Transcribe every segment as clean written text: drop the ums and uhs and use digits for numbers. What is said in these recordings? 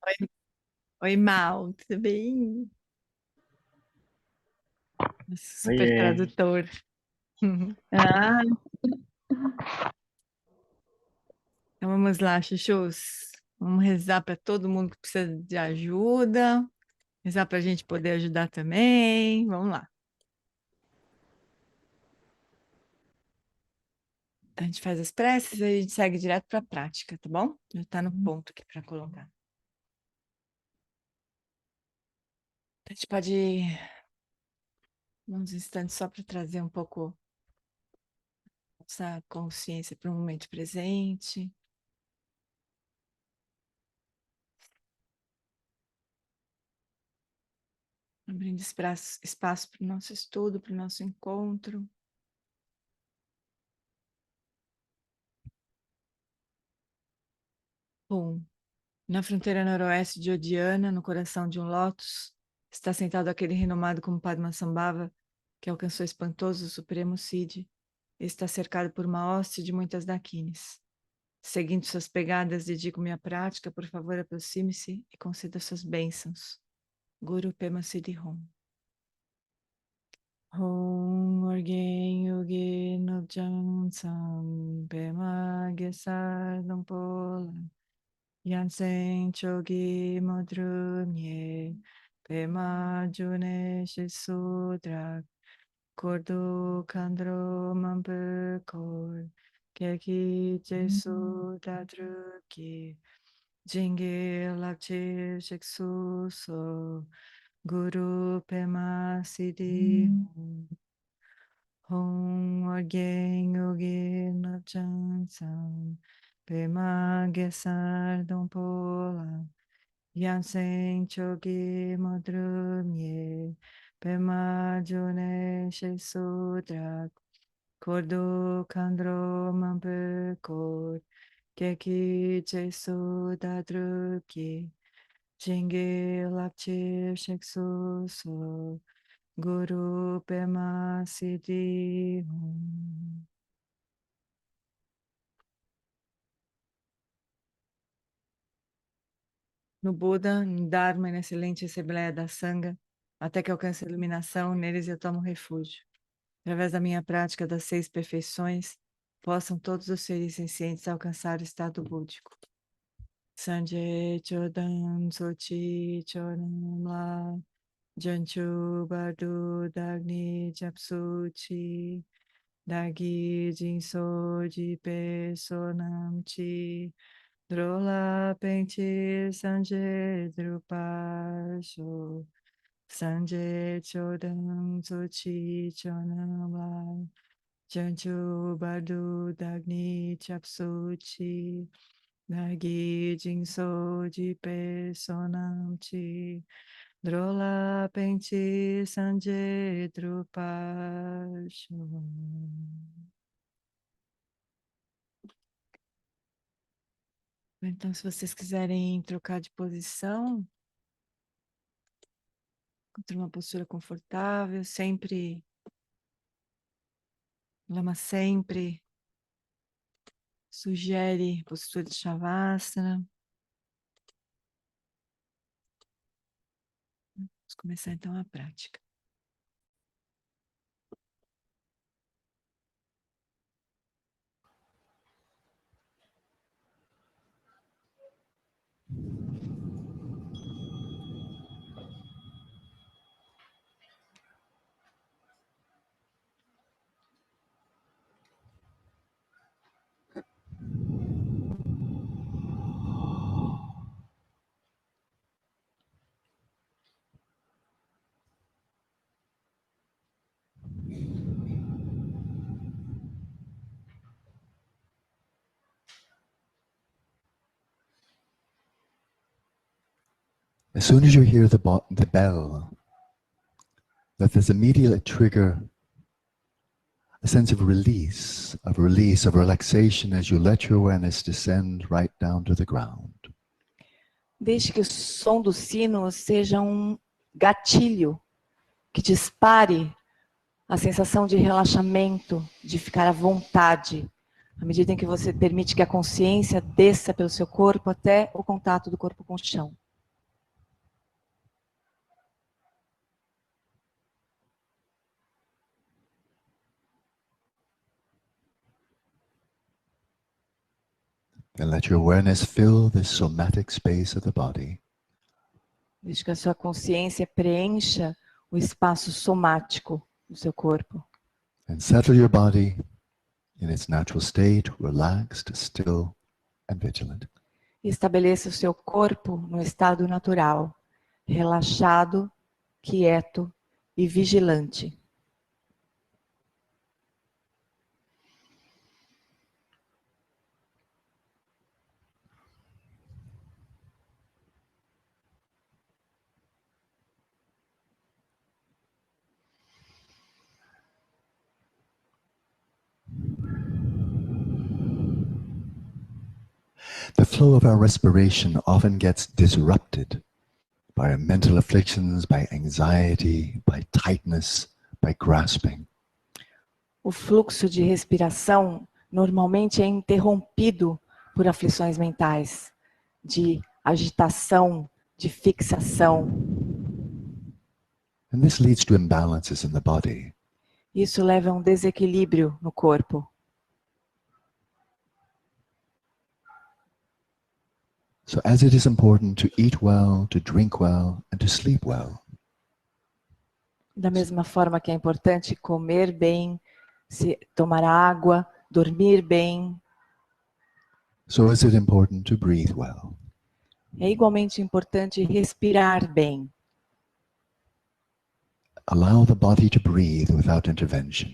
Oi, oi, Mal, tudo bem? Super Oiê. tradutor. Ah, Então vamos lá, chuchus. Vamos rezar para todo mundo que precisa de ajuda. Rezar para a gente poder ajudar também. Vamos lá. A gente faz as preces e a gente segue direto para a prática, tá bom? Já está no ponto aqui para colocar. A gente pode ir uns instantes só para trazer um pouco essa consciência para o momento presente. Abrindo espaço para o nosso estudo, para o nosso encontro. Bom, na fronteira noroeste de Odiana, no coração de um lótus, está sentado aquele renomado como Padmasambhava, que alcançou espantoso Supremo Siddhi, e está cercado por uma hoste de muitas dakinis. Seguindo suas pegadas, dedico-me à prática, por favor, aproxime-se e conceda suas bênçãos. Guru Pema Siddhi Hum. Hum Orgen Yogi Nubjam Sam Pema Gesar Dampola Yansen Chogi Madrunye Pema June Shisudra Kordo Kandro Mampukor Keki Jesu Dadruki Jingi Lapchi Shiksu So Guru Pema Siddhi Hong Orgen Yogi Nabchan Sam Pema Gesar Dompola Yansen Chogi Madrumye Pema June Shesudrak Kordo Kandro Mampukor Keki Jesu Dadruki Jingi Lapchi Shiksu So Guru Pema Siddhi Hum. No Buda, no Dharma e na excelente Assembleia da Sangha, até que alcance a iluminação, neles eu tomo refúgio. Através da minha prática das 6 perfeições, possam todos os seres sencientes alcançar o estado búdico. Sanjay Chodan Sochi Chodan La Janchu Bardu Dagni Japsuchi Dagi Jinso Jipe Sonam Chi Drola Penti Sanje Drupasho Sanje Chodan Sochi Chonam La Janchu Bardu Dagni Chapsuchi Dagi Jinso Jipe Sonam Chi Drola Penti Sanje Drupasho. Então, se vocês quiserem trocar de posição, encontrar uma postura confortável, sempre, Lama sempre sugere postura de Shavasana. Vamos começar então a prática. As soon as you hear the bell, let this immediately trigger a sense of release, of relaxation as you let your awareness descend right down to the ground. deixe que o som do sino seja um gatilho que dispare a sensação de relaxamento, de ficar à vontade, à medida em que você permite que a consciência desça pelo seu corpo até o contato do corpo com o chão. And let your awareness fill this somatic space of the body. Deixe que a sua consciência preencha o espaço somático do seu corpo. And settle your body in its natural state, relaxed, still, and vigilant. E estabeleça o seu corpo no estado natural, relaxado, quieto e vigilante. The flow of our respiration often gets disrupted by our mental afflictions, by anxiety, by tightness, by grasping. O fluxo de respiração normalmente é interrompido por aflições mentais, de agitação, de fixação. And this leads to imbalances in the body. Isso leva a um desequilíbrio no corpo. So as it is important to eat well, to drink well, and to sleep well, Da mesma forma que é importante comer bem, tomar água, dormir bem, so is it important to breathe well. é igualmente importante respirar bem. Allow the body to breathe without intervention.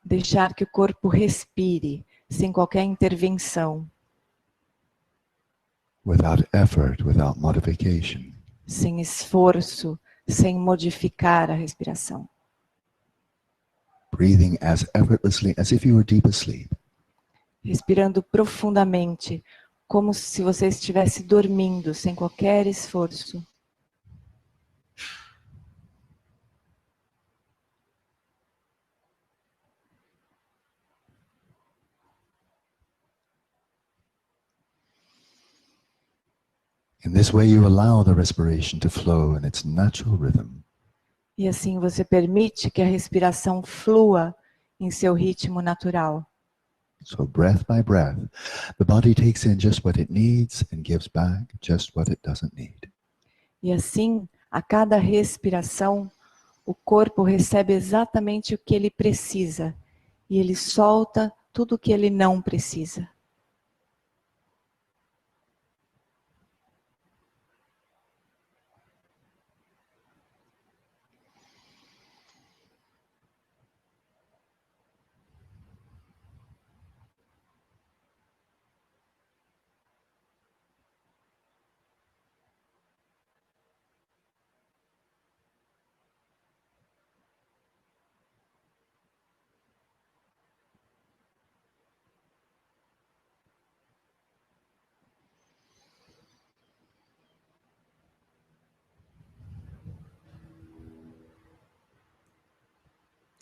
Deixar que o corpo respire sem qualquer intervenção, Without effort, without modification. sem esforço, sem modificar a respiração. Breathing as effortlessly as if you were deep asleep. Respirando profundamente, como se você estivesse dormindo, sem qualquer esforço. In this way you allow the respiration to flow in its natural rhythm. E assim você permite que a respiração flua em seu ritmo natural. So breath by breath, the body takes in just what it needs and gives back just what it doesn't need. E assim, a cada respiração, o corpo recebe exatamente o que ele precisa. E ele solta tudo o que ele não precisa.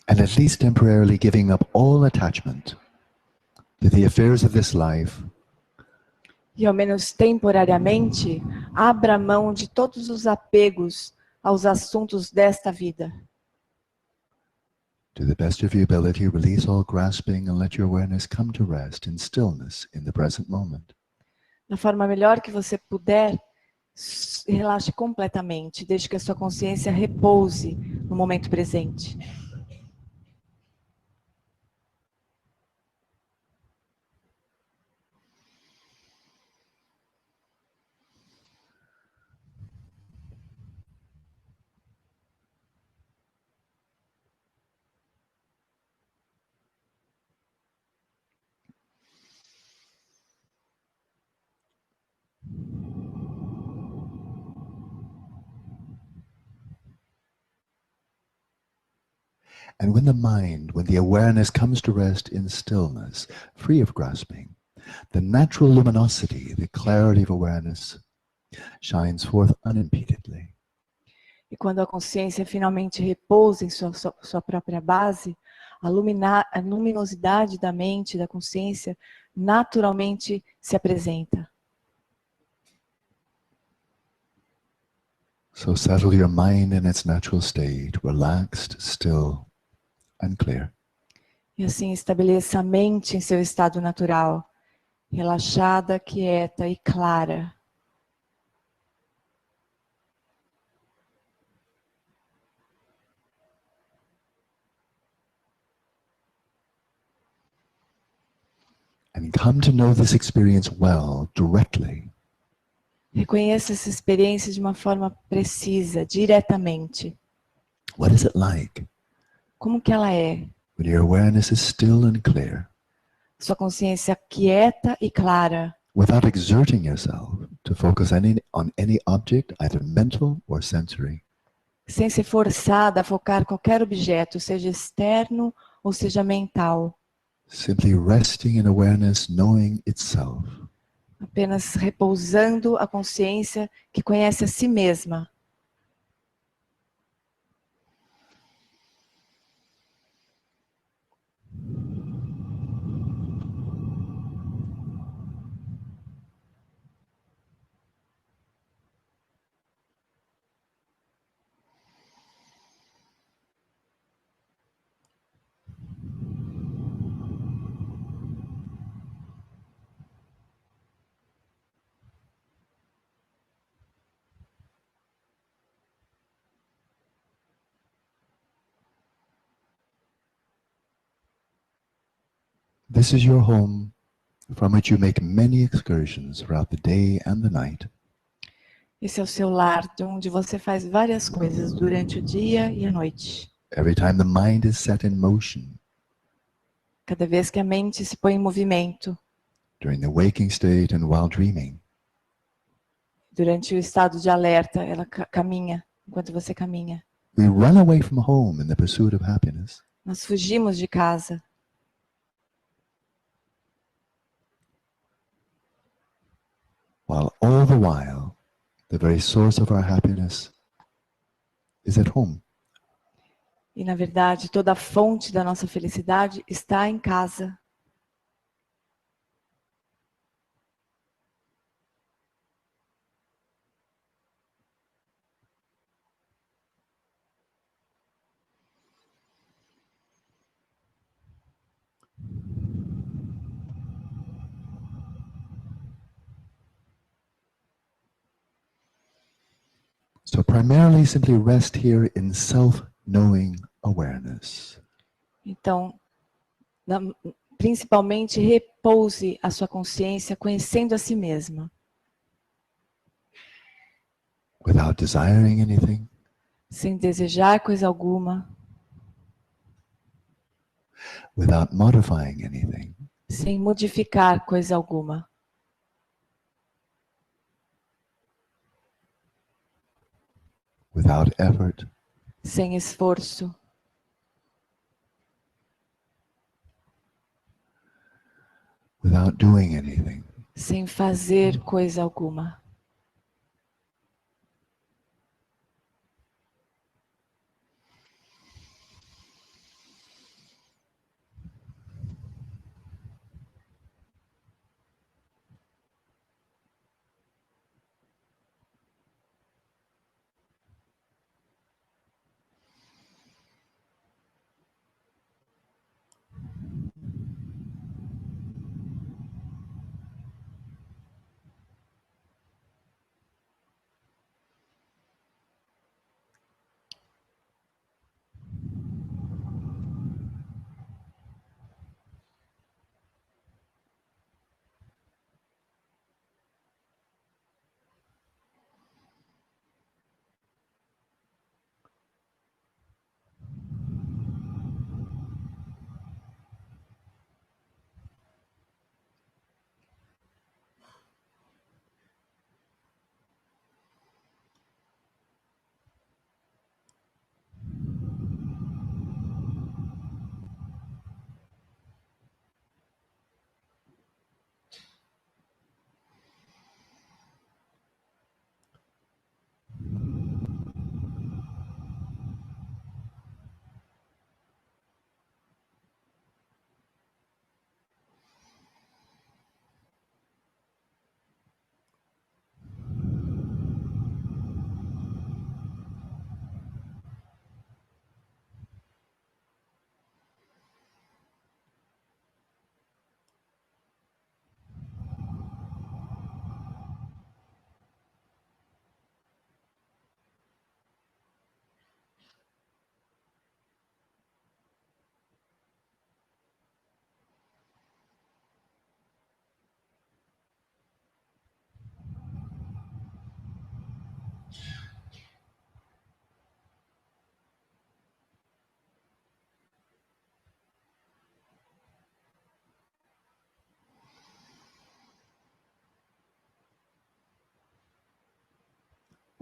And at least temporarily giving up all attachment to the affairs of this life, E ao menos temporariamente, abra mão de todos os apegos aos assuntos desta vida. to the best of your ability, release all grasping and let your awareness come to rest in stillness in the present moment. Da forma melhor que você puder, relaxe completamente. Deixe que a sua consciência repouse no momento presente. And when the mind, when the awareness comes to rest in stillness, free of grasping, the natural luminosity, the clarity of awareness, shines forth unimpededly. E quando a consciência finalmente repousa em sua própria base, a luminosidade da mente, da consciência, naturalmente se apresenta. So settle your mind in its natural state, relaxed, still, and clear. E assim estabeleça a mente em seu estado natural, relaxada, quieta e clara. And come to know this experience well, directly. Reconheça essa experiência de uma forma precisa, diretamente. What is it like Como que ela é? when your awareness is still and clear, Sua consciência quieta e clara, without exerting yourself to focus on any object, either mental or sensory? sem ser forçada a focar qualquer objeto, seja externo ou seja mental. Simply resting in awareness, knowing itself. Apenas repousando a consciência que conhece a si mesma. This is your home, from which you make many excursions throughout the day and the night. Esse é o seu lar, de onde você faz várias coisas durante o dia e a noite. Every time the mind is set in motion, Cada vez que a mente se põe em movimento, during the waking state and while dreaming, durante o estado de alerta, ela caminha, enquanto você caminha. we run away from home in the pursuit of happiness. Nós fugimos de casa, While all the while, the very source of our happiness is at home. e na verdade toda a fonte da nossa felicidade está em casa. So primarily simply rest here in self-knowing awareness. Então, principalmente repouse a sua consciência conhecendo a si mesma, Without desiring anything, sem desejar coisa alguma, without modifying anything, sem modificar coisa alguma, without effort, sem esforço, without doing anything. sem fazer coisa alguma.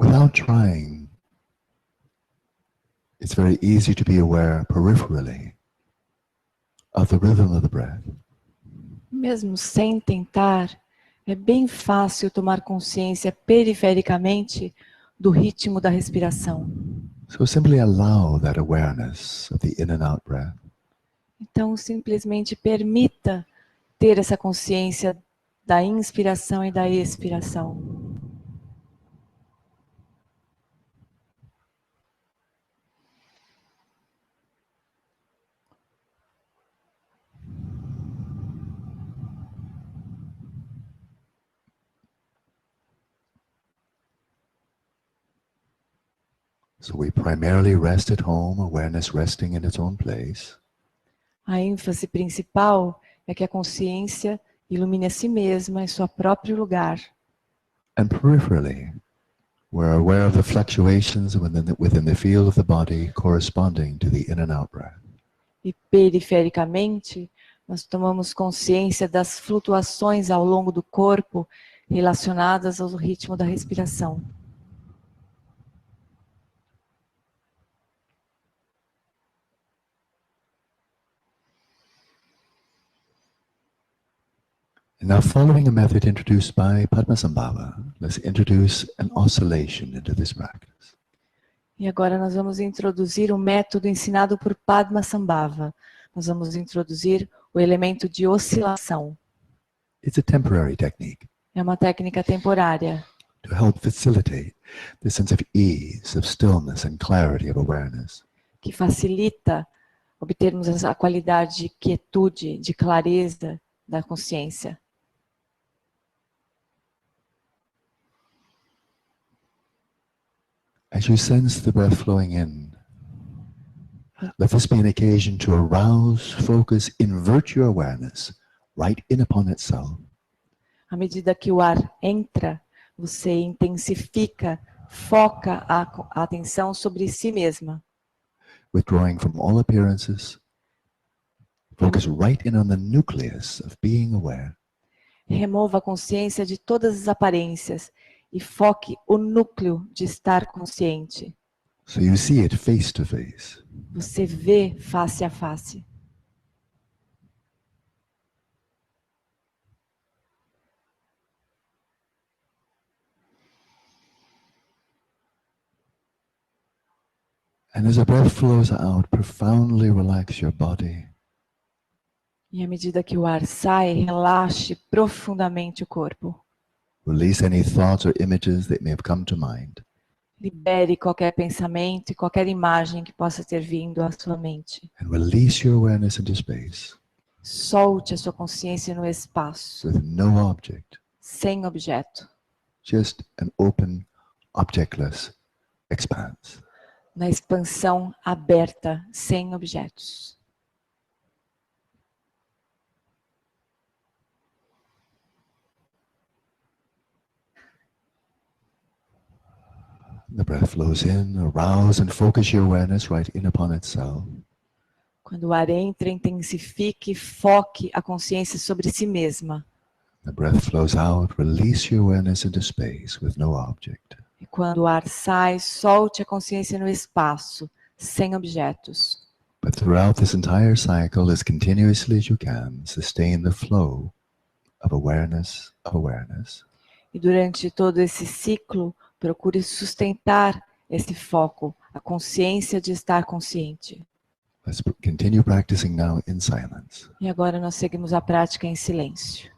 Without trying, it's very easy to be aware peripherally of the rhythm of the breath. Mesmo sem tentar, é bem fácil tomar consciência perifericamente do ritmo da respiração. So simply allow that awareness of the in and out breath. Então, simplesmente permita ter essa consciência da inspiração e da expiração. So we primarily rest at home, awareness resting in its own place. A ênfase principal é que a consciência ilumine a si mesma em seu próprio lugar. And peripherally, we're aware of the fluctuations within the field of the body corresponding to the in and out breath. E perifericamente, nós tomamos consciência das flutuações ao longo do corpo relacionadas ao ritmo da respiração. Now, following a method introduced by Padmasambhava, let's introduce an oscillation into this practice. E agora nós vamos introduzir o método ensinado por Padmasambhava. Nós vamos introduzir o elemento de oscilação. It's a temporary technique É uma técnica temporária to help facilitate the sense of ease, of stillness and clarity of awareness. que facilita obtermos a qualidade de quietude, de clareza da consciência. As you sense the breath flowing in, let this be an occasion to arouse, focus, invert your awareness right in upon itself. À medida que o ar entra, você intensifica, foca a atenção sobre si mesma. Withdrawing from all appearances, focus right in on the nucleus of being aware. Remova a consciência de todas as aparências e foque o núcleo de estar consciente. So you see it face to face. Você vê face a face. And as the breath flows out, profoundly relax your body. E à medida que o ar sai, relaxe profundamente o corpo. Release any thoughts or images that may have come to mind. Libere qualquer pensamento e qualquer imagem que possa ter vindo à sua mente. And release your awareness into space Solte a sua consciência no espaço, with no object, sem objeto, just an open, objectless expanse. na expansão aberta, sem objetos. The breath flows in, arouse and focus your awareness right in upon itself. Quando o ar entra, intensifique, foque a consciência sobre si mesma. The breath flows out, release your awareness into space with no object. E quando o ar sai, solte a consciência no espaço, sem objetos. But throughout this entire cycle, as continuously as you can, sustain the flow of awareness, E durante todo esse ciclo, procure sustentar esse foco, a consciência de estar consciente. Let's continue practicing now in silence. E agora nós seguimos a prática em silêncio.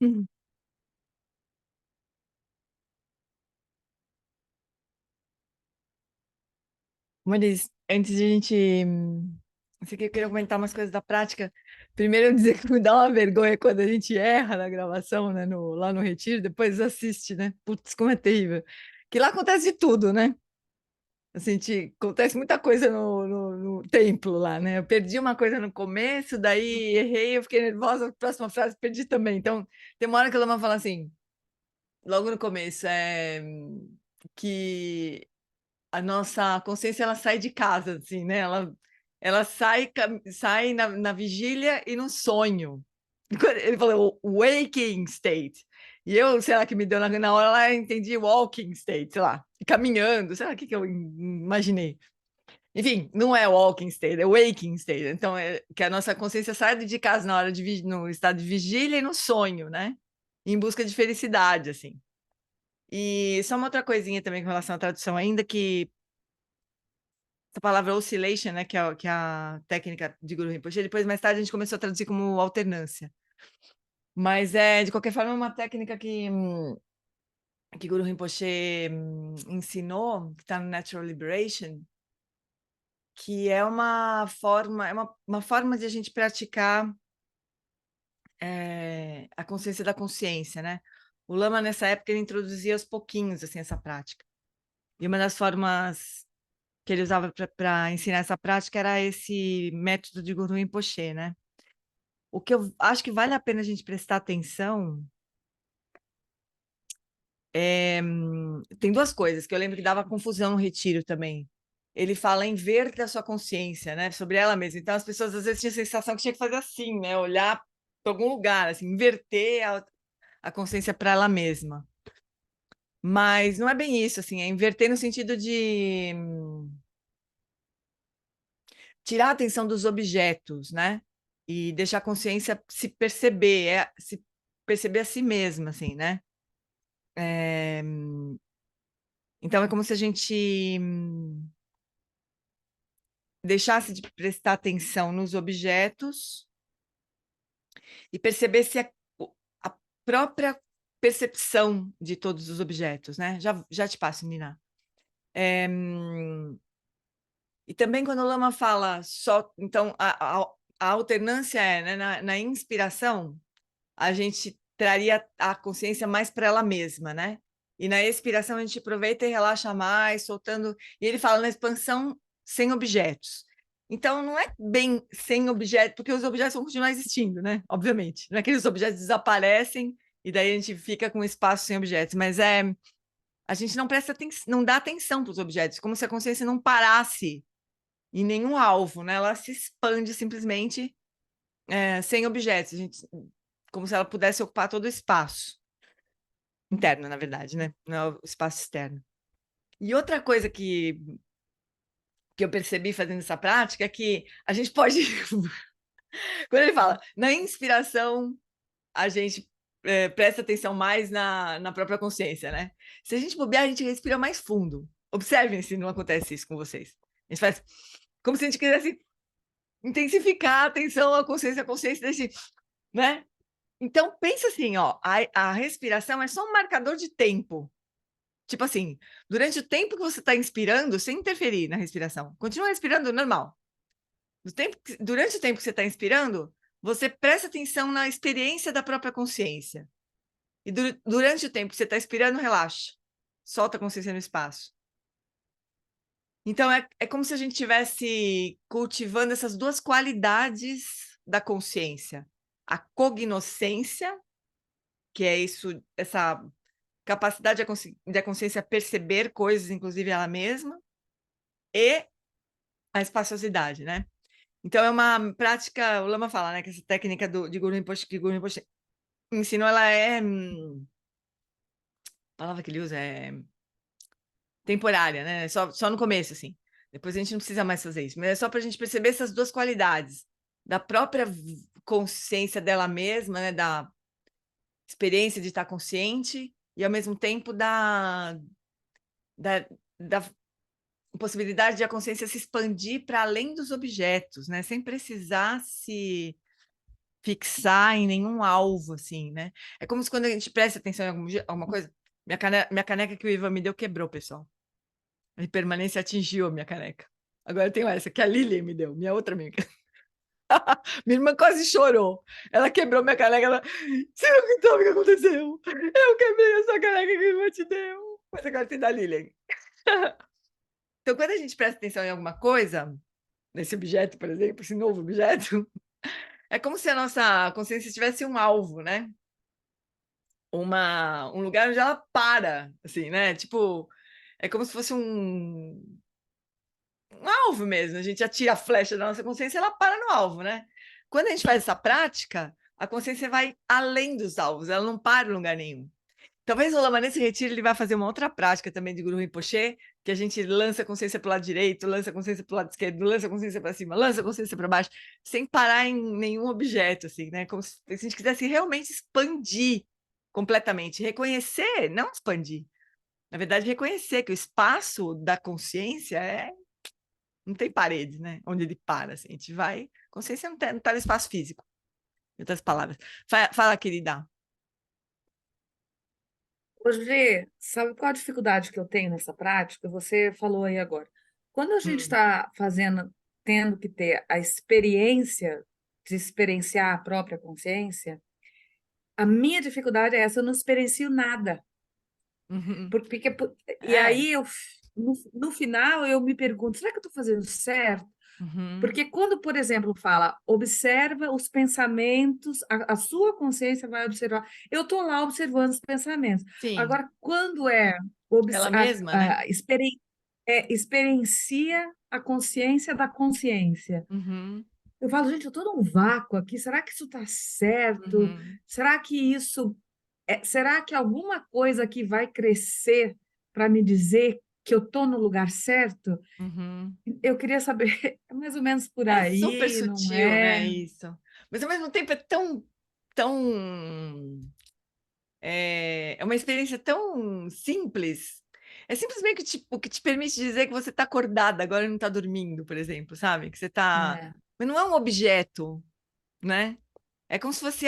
Uhum. Maurício, antes de a gente. Isso aqui eu queria comentar umas coisas da prática. Primeiro, eu dizer que me dá uma vergonha quando a gente erra na gravação, né? Lá no Retiro, depois assiste, né? Putz, como é terrível. Que lá acontece de tudo, né? Assim, acontece muita coisa no templo lá, né? Eu perdi uma coisa no começo, daí errei, eu fiquei nervosa, a próxima frase perdi também. Então, tem uma hora que a Lama fala assim. logo no começo, que a nossa consciência ela sai de casa, assim, né? Ela sai na vigília e no sonho. Ele falou waking state. E eu, sei lá, que me deu na hora lá, eu entendi walking state, sei lá, caminhando, sei lá o que eu imaginei. Enfim, não é walking state, é waking state. Então, é que a nossa consciência sai de casa na hora no estado de vigília e no sonho, né? Em busca de felicidade, assim. E só uma outra coisinha também com relação à tradução ainda, que essa palavra oscillation, né, que é a técnica de Guru Rinpoche, depois mais tarde a gente começou a traduzir como alternância. Mas de qualquer forma, é uma técnica que Guru Rinpoche ensinou, que está no Natural Liberation, que é uma forma de a gente praticar a consciência da consciência, né? O Lama, nessa época, ele introduzia aos pouquinhos assim, essa prática. E uma das formas que ele usava para ensinar essa prática era esse método de Guru Rinpoche, né? O que eu acho que vale a pena a gente prestar atenção tem duas coisas que eu lembro que dava confusão no retiro também. Ele fala em ver da sua consciência, né? Sobre ela mesma. Então as pessoas às vezes tinham a sensação que tinha que fazer assim, né? Olhar para algum lugar, assim, inverter a consciência para ela mesma. Mas não é bem isso, assim, é inverter no sentido de tirar a atenção dos objetos, né? E deixar a consciência se perceber a si mesma, assim, né? Então é como se a gente deixasse de prestar atenção nos objetos e percebesse a própria percepção de todos os objetos, né? Já te passo, Nina. E também quando o Lama fala só, então a alternância é, né, na inspiração, a gente traria a consciência mais para ela mesma, né? E na expiração a gente aproveita e relaxa mais, soltando. E ele fala na expansão sem objetos. Então não é bem sem objetos, porque os objetos vão continuar existindo, né? Obviamente. Não é que os objetos desaparecem e daí a gente fica com espaço sem objetos, mas a gente não presta atenção, não dá atenção para os objetos, como se a consciência não parasse em nenhum alvo, né? Ela se expande simplesmente sem objetos, como se ela pudesse ocupar todo o espaço interno, na verdade, né? Não é o espaço externo. E outra coisa que eu percebi fazendo essa prática é que a gente pode, quando ele fala, na inspiração, a gente presta atenção mais na própria consciência, né? Se a gente bobear, a gente respira mais fundo. Observem se não acontece isso com vocês. A gente faz como se a gente quisesse intensificar a atenção, a consciência desse, né? Então, pensa assim, ó, a respiração é só um marcador de tempo. Tipo assim, durante o tempo que você está inspirando, sem interferir na respiração, continua respirando normal. Durante o tempo que você está inspirando, você presta atenção na experiência da própria consciência. E durante o tempo que você está expirando, relaxa. Solta a consciência no espaço. Então, é como se a gente estivesse cultivando essas duas qualidades da consciência. A cognoscência, que é isso, essa capacidade da consciência perceber coisas, inclusive ela mesma, e a espaciosidade, né? Então, é uma prática, o Lama fala, né, que essa técnica de Guru Rinpoche, que Guru Rinpoche ensinou, ela a palavra que ele usa é temporária, né? Só no começo, assim. Depois a gente não precisa mais fazer isso, mas é só para a gente perceber essas duas qualidades da própria consciência dela mesma, né? Da experiência de estar consciente e, ao mesmo tempo, da possibilidade de a consciência se expandir para além dos objetos, né? Sem precisar se fixar em nenhum alvo, assim, né? É como se quando a gente presta atenção em alguma coisa. Minha caneca que o Ivan me deu quebrou, pessoal. A impermanência atingiu a minha caneca. Agora eu tenho essa, que a Lilian me deu, minha outra amiga. Minha irmã quase chorou. Ela quebrou minha caneca. Você não sabe o que aconteceu? Eu quebrei essa caneca que a irmã te deu. Mas agora tem da Lilian. Então, quando a gente presta atenção em alguma coisa, nesse objeto, por exemplo, esse novo objeto, é como se a nossa consciência tivesse um alvo, né? um lugar onde ela para, assim, né? Tipo, é como se fosse um alvo mesmo. A gente atira a flecha da nossa consciência, ela para no alvo, né? Quando a gente faz essa prática, a consciência vai além dos alvos, ela não para em lugar nenhum. Talvez o Lama nesse retiro ele vai fazer uma outra prática também de Guru Rinpoche, que a gente lança a consciência para o lado direito, lança a consciência para o lado esquerdo, lança a consciência para cima, lança a consciência para baixo, sem parar em nenhum objeto, assim, né? Como se a gente quisesse realmente expandir completamente, reconhecer, não expandir. Na verdade, reconhecer que o espaço da consciência não tem paredes, né? Onde ele para, assim, a gente vai. Consciência não tá no espaço físico, em outras palavras. Fala, querida. Hoje, sabe qual a dificuldade que eu tenho nessa prática? Você falou aí agora. Quando a gente Hum. está fazendo, tendo que ter a experiência de experienciar a própria consciência, a minha dificuldade é essa, eu não experiencio nada. Uhum. E É. aí, no final, eu me pergunto, será que eu estou fazendo certo? Uhum. Porque quando, por exemplo, fala, observa os pensamentos, a sua consciência vai observar. Eu estou lá observando os pensamentos. Sim, Agora, quando é ela mesma, né? experiencia a consciência da consciência. Uhum. Eu falo, gente, eu estou num vácuo aqui, será que isso está certo? Uhum. Será que será que alguma coisa aqui vai crescer para me dizer que eu estou no lugar certo? Uhum. Eu queria saber, é mais ou menos por É super aí, não sutil, né? é? Isso. Mas ao mesmo tempo é tão. É uma experiência tão simples. É simplesmente o que te permite dizer que você está acordada, agora não está dormindo, por exemplo, sabe? Que você está. É, Mas não é um objeto, né? É como se fosse.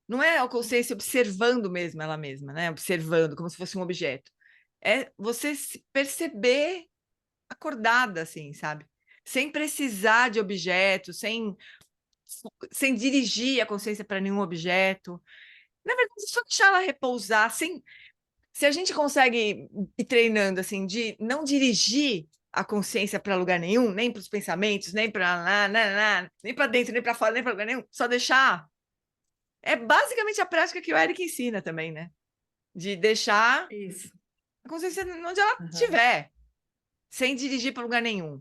Não é a consciência observando mesmo ela mesma, né? Observando, como se fosse um objeto. É você se perceber acordada, assim, sabe? Sem precisar de objeto, sem dirigir a consciência para nenhum objeto. Na verdade, só deixar ela repousar. Se a gente consegue ir treinando assim, de não dirigir a consciência para lugar nenhum, nem para os pensamentos, nem para nem para dentro, nem para fora, nem para lugar nenhum, só deixar. É basicamente a prática que o Eric ensina também, né? De deixar isso. a consciência onde ela Aham. estiver, sem dirigir para lugar nenhum.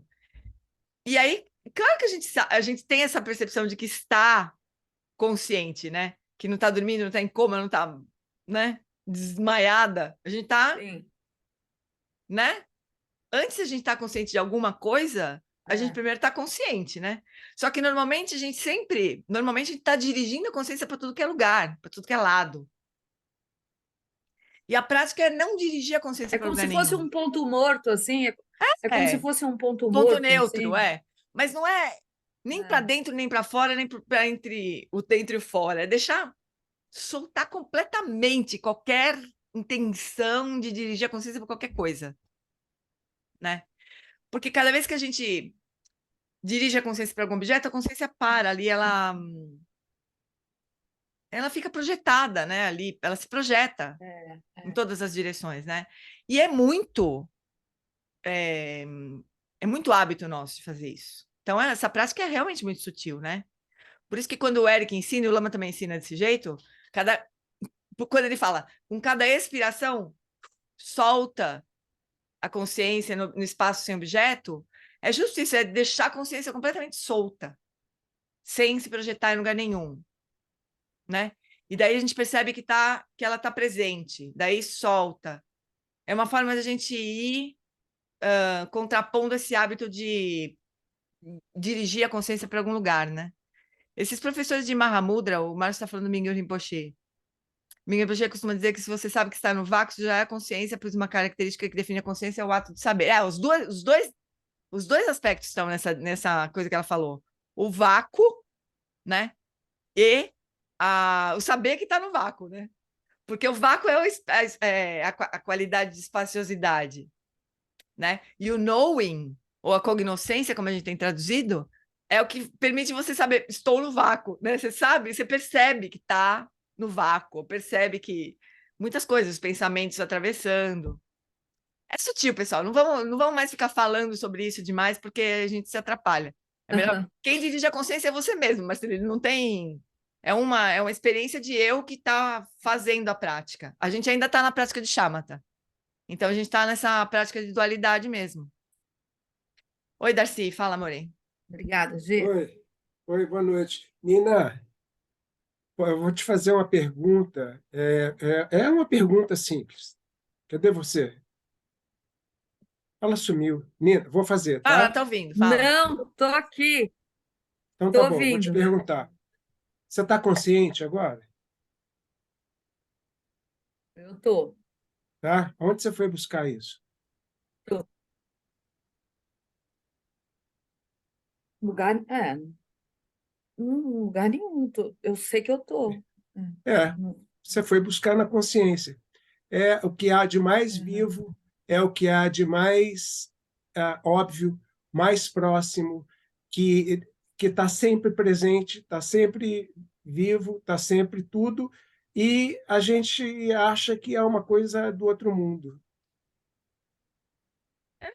E aí, claro que a gente tem essa percepção de que está consciente, né? Que não está dormindo, não está em coma, não está, né? Desmaiada. A gente está, Sim, né? Antes de a gente estar consciente de alguma coisa, a gente é. primeiro está consciente, né? Só que normalmente a gente está dirigindo a consciência para tudo que é lugar, para tudo que é lado. E a prática é não dirigir a consciência É para como lugar se fosse nenhum. um ponto morto, assim, é como se É, fosse um ponto ponto morto, neutro, assim. é. Mas não é nem para É. dentro, nem para fora, nem para entre o dentro e o fora. É deixar soltar completamente qualquer intenção de dirigir a consciência para qualquer coisa, né? Porque cada vez que a gente dirige a consciência para algum objeto, a consciência para ali, ela fica projetada, né? Ali, ela se projeta É, em todas as direções, né? E é muito hábito nosso de fazer isso. Então, essa prática é realmente muito sutil, né? Por isso que quando o Eric ensina, e o Lama também ensina desse jeito, quando ele fala, com cada expiração, solta a consciência no espaço sem objeto, é justo isso, é deixar a consciência completamente solta, sem se projetar em lugar nenhum, né? E daí a gente percebe que ela está presente, daí solta. É uma forma de a gente ir contrapondo esse hábito de dirigir a consciência para algum lugar, né? Esses professores de Mahamudra, o Márcio está falando do Mingyur Rinpoche. Mingyur Rinpoche costuma dizer que se você sabe que está no vácuo, já é a consciência, pois uma característica que define a consciência é o ato de saber. Os dois aspectos estão nessa coisa que ela falou. O vácuo, né? E o saber que está no vácuo, né? Porque o vácuo é a qualidade de espaciosidade, né? E o knowing, ou a cognoscência, como a gente tem traduzido, é o que permite você saber, estou no vácuo, né? Você sabe, você percebe que está no vácuo, percebe que muitas coisas, os pensamentos atravessando. É sutil, pessoal. Não vamos mais ficar falando sobre isso demais, porque a gente se atrapalha. É melhor. Aham. Quem dirige a consciência é você mesmo, mas ele não tem É uma experiência de eu que está fazendo a prática. A gente ainda está na prática de shamatha. Então, a gente está nessa prática de dualidade mesmo. Oi, Darcy, fala, amore. Obrigada, Gi. Oi, boa noite. Nina, pô, eu vou te fazer uma pergunta. É uma pergunta simples. Cadê você? Ela sumiu. Nina, vou fazer, Ah, ela tá? tá ouvindo, fala. Não, tô aqui, Então tô tá bom, vou te ouvindo. perguntar. Você está consciente agora? Eu tô. Tá? Onde você foi buscar isso? Tô. Lugar, lugar nenhum. Eu sei que eu tô. É, Hum, você foi buscar na consciência. É o que há de mais uhum. vivo, é o que há de mais óbvio, mais próximo, que está sempre presente, está sempre vivo, está sempre tudo, e a gente acha que é uma coisa do outro mundo. A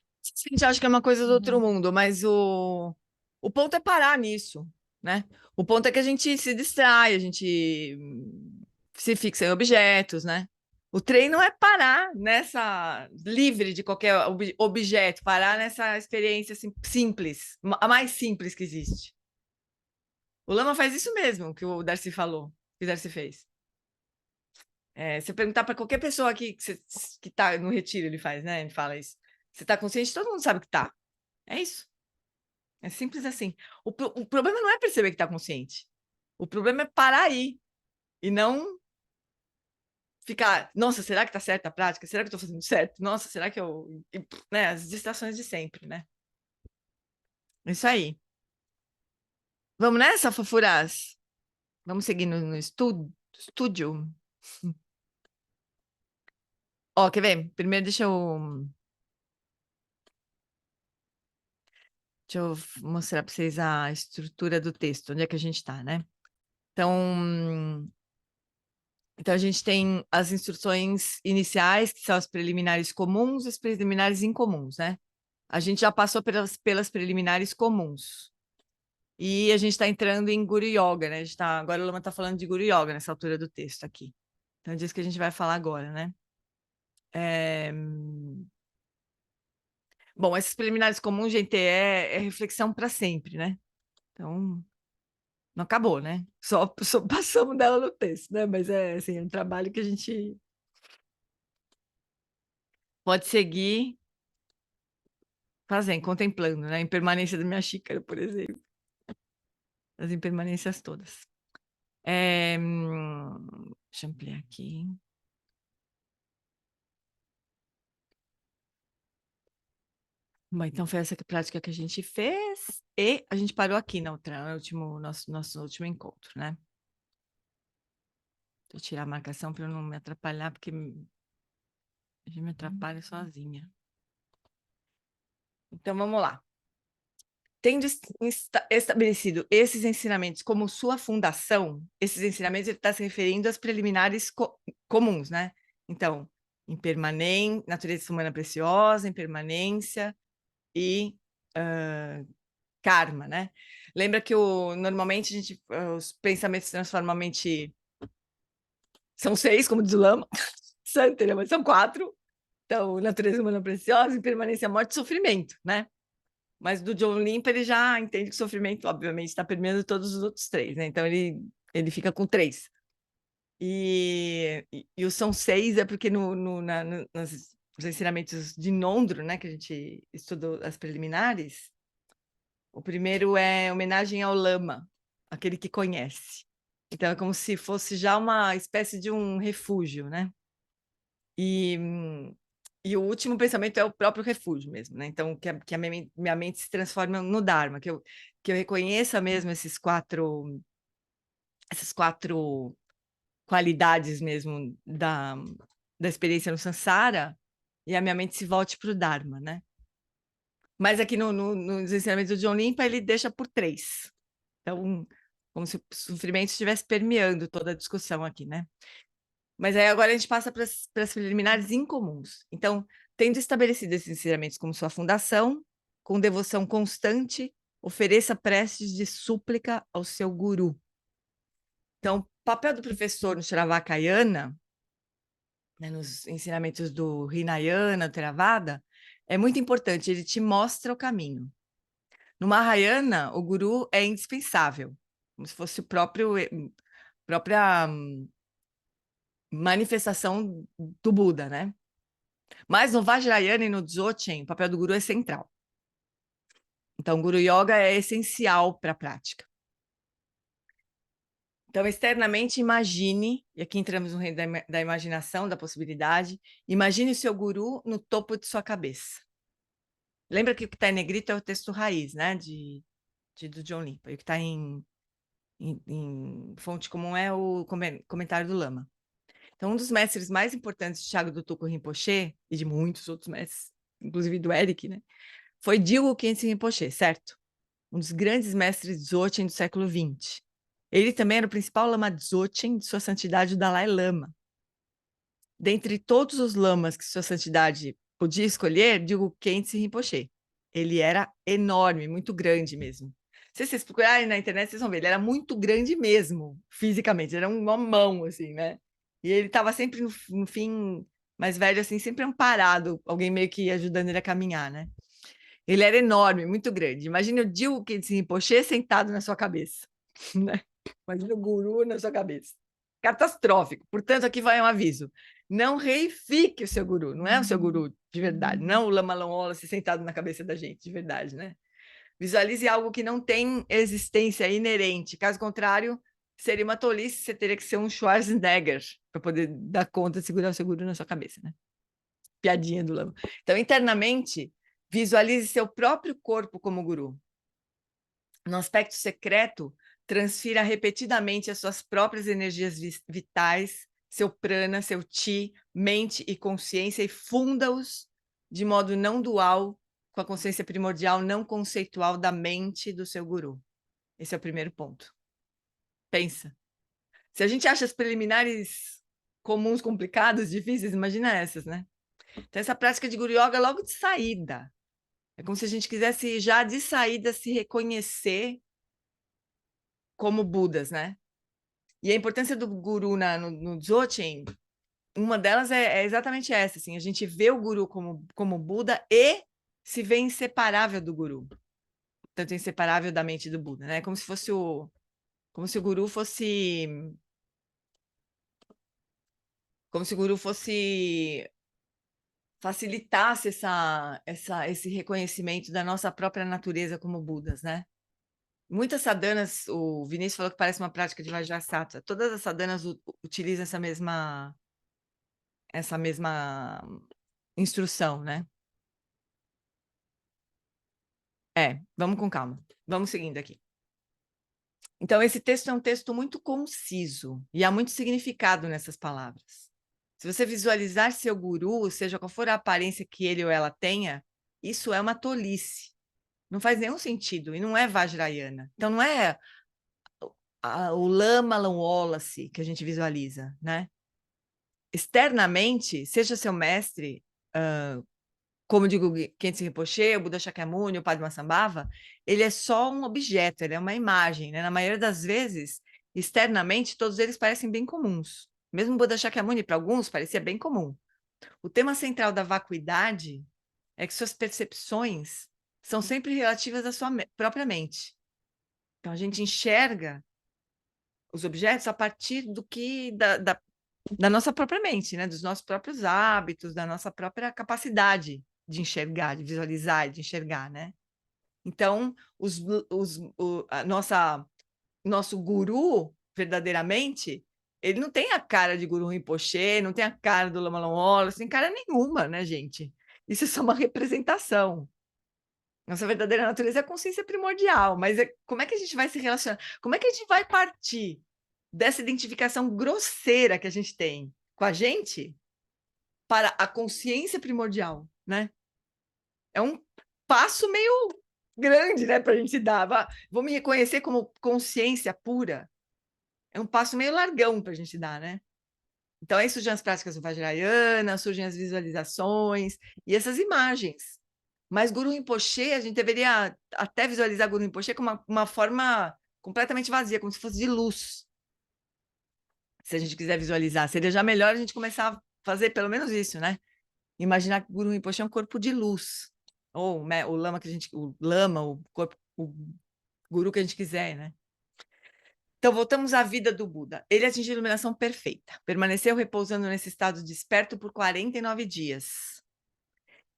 gente acha que é uma coisa do outro Uhum. mundo, mas o ponto é parar nisso, né? O ponto é que a gente se distrai, a gente se fixa em objetos, né? O treino é parar nessa, livre de qualquer objeto, parar nessa experiência simples, a mais simples que existe. O Lama faz isso mesmo que o Darcy falou, que o Darcy fez. Se eu perguntar para qualquer pessoa aqui que está no retiro, ele faz, né? Ele fala isso. Você está consciente? Todo mundo sabe que está. É isso. É simples assim. O problema não é perceber que está consciente. O problema é parar aí e não ficar, nossa, será que está certa a prática? Será que eu estou fazendo certo? Nossa, será que eu. Né? As distrações de sempre, né? Isso aí. Vamos nessa, fofuras? Vamos seguir no estúdio? Ó, quer ver? Primeiro deixa eu mostrar para vocês a estrutura do texto, onde é que a gente está, né? Então, a gente tem as instruções iniciais, que são as preliminares comuns e as preliminares incomuns, né? A gente já passou pelas preliminares comuns. E a gente está entrando em Guru Yoga, né? Agora o Lama está falando de Guru Yoga nessa altura do texto aqui. Então, é disso que a gente vai falar agora, né? Bom, esses preliminares comuns, gente, é reflexão para sempre, né? Então, não acabou, né? Só passamos dela no texto, né? Mas assim, é um trabalho que a gente pode seguir fazendo, contemplando, né? A impermanência da minha xícara, por exemplo. As impermanências todas. Deixa eu ampliar aqui. Bom, então foi essa prática que a gente fez e a gente parou aqui no nosso último encontro, né? Deixa eu tirar a marcação para eu não me atrapalhar, porque a gente me atrapalha sozinha. Então, vamos lá. Tendo estabelecido esses ensinamentos como sua fundação, esses ensinamentos ele está se referindo às preliminares comuns, né? Então, natureza humana preciosa, impermanência e karma, né? Lembra que normalmente os pensamentos se transformam a mente. São 6, como diz o Lama, mas são 4. Então, natureza humana preciosa, impermanência, morte e sofrimento, né? Mas do John Limpa ele já entende que o sofrimento, obviamente, está permeando todos os outros 3, né? Então ele fica com 3. E o são 6 é porque nos ensinamentos de Nondro, né, que a gente estudou as preliminares, o primeiro é homenagem ao Lama, aquele que conhece. Então é como se fosse já uma espécie de um refúgio, né? E o último pensamento é o próprio refúgio mesmo, né? Então, que a minha mente se transforma no Dharma, que eu reconheça mesmo essas quatro qualidades mesmo da experiência no Sansara e a minha mente se volte para o Dharma, né? Mas aqui nos ensinamentos do John Limpa, ele deixa por 3. Então, como se o sofrimento estivesse permeando toda a discussão aqui, né? Mas aí agora a gente passa para as preliminares incomuns. Então, tendo estabelecido esses ensinamentos como sua fundação, com devoção constante, ofereça preces de súplica ao seu guru. Então, o papel do professor no Theravada, né, nos ensinamentos do Hinayana, do Theravada, é muito importante, ele te mostra o caminho. No Mahayana, o guru é indispensável, como se fosse própria manifestação do Buda, né? Mas no Vajrayana e no Dzogchen, o papel do guru é central. Então, o Guru Yoga é essencial para a prática. Então, externamente, imagine, e aqui entramos no reino da imaginação, da possibilidade, imagine o seu guru no topo de sua cabeça. Lembra que o que está em negrito é o texto raiz, né, do John Limpa, e o que está em fonte comum é o comentário do Lama. Então, um dos mestres mais importantes de Thiago do Tuco Rinpoche, e de muitos outros mestres, inclusive do Eric, né, foi Dilgo Khyentse Rinpoche, certo? Um dos grandes mestres Dzogchen do século XX. Ele também era o principal lama Dzogchen de sua santidade o Dalai Lama. Dentre todos os lamas que sua santidade podia escolher, Dilgo Khyentse Rinpoche. Ele era enorme, muito grande mesmo. Se vocês procurarem na internet, vocês vão ver, ele era muito grande mesmo, fisicamente, ele era uma mão, assim, né? E ele estava sempre, no fim, mais velho, assim, sempre amparado, alguém meio que ajudando ele a caminhar, né? Ele era enorme, muito grande. Imagina o Dilgo Khyentse Rinpoche sentado na sua cabeça, né? Imagina o guru na sua cabeça. Catastrófico. Portanto, aqui vai um aviso. Não reifique o seu guru, não é o seu guru de verdade, não o Lama Lamola sentado na cabeça da gente, de verdade, né? Visualize algo que não tem existência inerente. Caso contrário, seria uma tolice, você teria que ser um Schwarzenegger para poder dar conta de segurar o seu guru na sua cabeça, né? Piadinha do Lama. Então, internamente, visualize seu próprio corpo como guru. No aspecto secreto, transfira repetidamente as suas próprias energias vitais, seu prana, seu chi, mente e consciência, e funda-os de modo não dual com a consciência primordial não conceitual da mente do seu guru. Esse é o primeiro ponto. Pensa. Se a gente acha as preliminares comuns, complicadas, difíceis, imagina essas, né? Então, essa prática de Guru Yoga logo de saída. É como se a gente quisesse já de saída se reconhecer como Budas, né? E a importância do guru no Dzogchen, uma delas é exatamente essa, assim, a gente vê o guru como Buda e se vê inseparável do guru, tanto inseparável da mente do Buda, né? Como se o guru fosse facilitasse esse reconhecimento da nossa própria natureza como Budas, né? Muitas sadhanas, o Vinícius falou que parece uma prática de Vajrasattva, todas as sadhanas utilizam essa mesma instrução, né? Vamos com calma. Vamos seguindo aqui. Então, esse texto é um texto muito conciso e há muito significado nessas palavras. Se você visualizar seu guru, seja qual for a aparência que ele ou ela tenha, isso é uma tolice. Não faz nenhum sentido e não é Vajrayana. Então, não é o Lama Wallace que a gente visualiza, né? Externamente, seja seu mestre, como digo, Khyentse Rinpoche, o Buda Shakyamuni, o Padmasambhava, ele é só um objeto, ele é uma imagem, né? Na maioria das vezes, externamente, todos eles parecem bem comuns. Mesmo o Buda Shakyamuni, para alguns, parecia bem comum. O tema central da vacuidade é que suas percepções são sempre relativas à sua própria mente. Então, a gente enxerga os objetos a partir do que da nossa própria mente, né? Dos nossos próprios hábitos, da nossa própria capacidade de enxergar, de visualizar e de enxergar, né? Então, nosso guru, verdadeiramente, ele não tem a cara de Guru Rinpoche, não tem a cara do Lama Lamola, não tem cara nenhuma, né, gente? Isso é só uma representação. Nossa verdadeira natureza é a consciência primordial, mas como é que a gente vai se relacionar? Como é que a gente vai partir dessa identificação grosseira que a gente tem com a gente para a consciência primordial, né? É um passo meio grande, né, para a gente dar. Vou me reconhecer como consciência pura. É um passo meio largão para a gente dar, né? Então, aí surgem as práticas do Vajrayana, surgem as visualizações e essas imagens. Mas Guru Rinpoche, a gente deveria até visualizar Guru Rinpoche como uma forma completamente vazia, como se fosse de luz. Se a gente quiser visualizar, seria já melhor a gente começar a fazer pelo menos isso, né? Imaginar que o Guru Rinpoche é um corpo de luz. Ou né, o lama que a gente... O lama, o corpo... O guru que a gente quiser, né? Então, voltamos à vida do Buda. Ele atingiu a iluminação perfeita. Permaneceu repousando nesse estado desperto por 49 dias.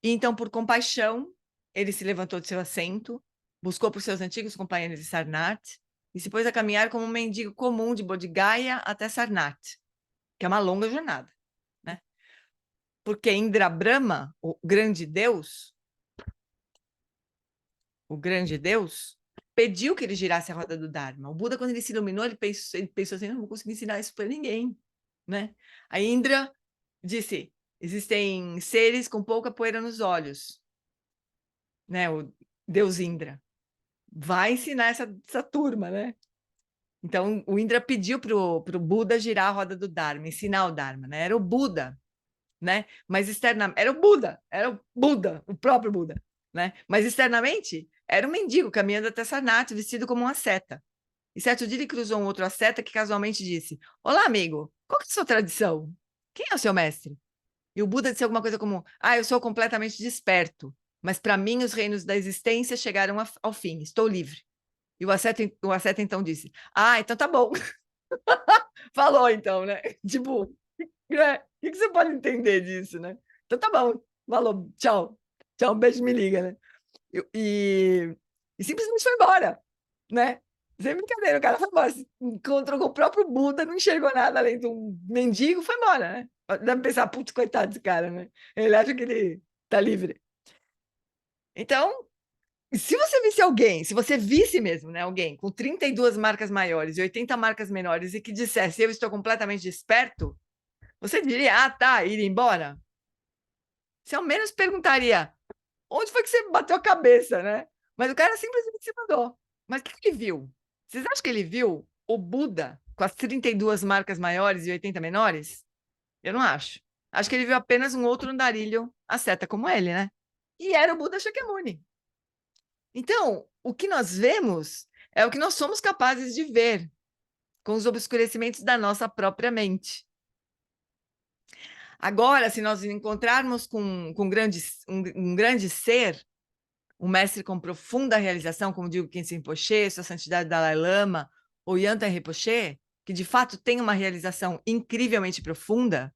E então, por compaixão, ele se levantou de seu assento, buscou por seus antigos companheiros de Sarnath e se pôs a caminhar como um mendigo comum de Bodh Gaya até Sarnath, que é uma longa jornada, né? Porque Indra Brahma, o grande Deus, pediu que ele girasse a roda do Dharma. O Buda, quando ele se iluminou, ele pensou assim, não vou conseguir ensinar isso para ninguém, né? Aí Indra disse, existem seres com pouca poeira nos olhos, né? O Deus Indra vai ensinar essa turma, né? Então, o Indra pediu pro Buda girar a roda do Dharma, ensinar o Dharma, né? Era o Buda, né? Mas externamente, era o Buda, o próprio Buda, né? Mas externamente, era um mendigo caminhando até Sarnath, vestido como um asceta. E certo dia ele cruzou um outro asceta que casualmente disse, olá, amigo, qual que é a sua tradição? Quem é o seu mestre? E o Buda disse alguma coisa como, eu sou completamente desperto, mas para mim os reinos da existência chegaram ao fim, estou livre. E o asceta então disse, então tá bom. Falou então, né? Tipo, né? O que você pode entender disso, né? Então tá bom, falou, tchau. Tchau, um beijo, me liga, né? E simplesmente foi embora, né? Sem brincadeira, o cara foi embora, se encontrou com o próprio Buda, não enxergou nada além de um mendigo, foi embora, né? Deve pensar, putz, coitado desse cara, né? Ele acha que ele tá livre. Então, se você visse alguém, se você visse mesmo, né, alguém com 32 marcas maiores e 80 marcas menores e que dissesse, eu estou completamente desperto, você diria, tá, ir embora? Você ao menos perguntaria, onde foi que você bateu a cabeça, né? Mas o cara simplesmente se mandou. Mas o que ele viu? Vocês acham que ele viu o Buda com as 32 marcas maiores e 80 menores? Eu não acho. Acho que ele viu apenas um outro andarilho asceta como ele, né? E era o Buda Shakyamuni. Então, o que nós vemos é o que nós somos capazes de ver com os obscurecimentos da nossa própria mente. Agora, se nós encontrarmos com um grande ser, um mestre com profunda realização, como digo Khyentse Rinpoche, Sua Santidade Dalai Lama, ou Yantai Rinpoche, que de fato tem uma realização incrivelmente profunda,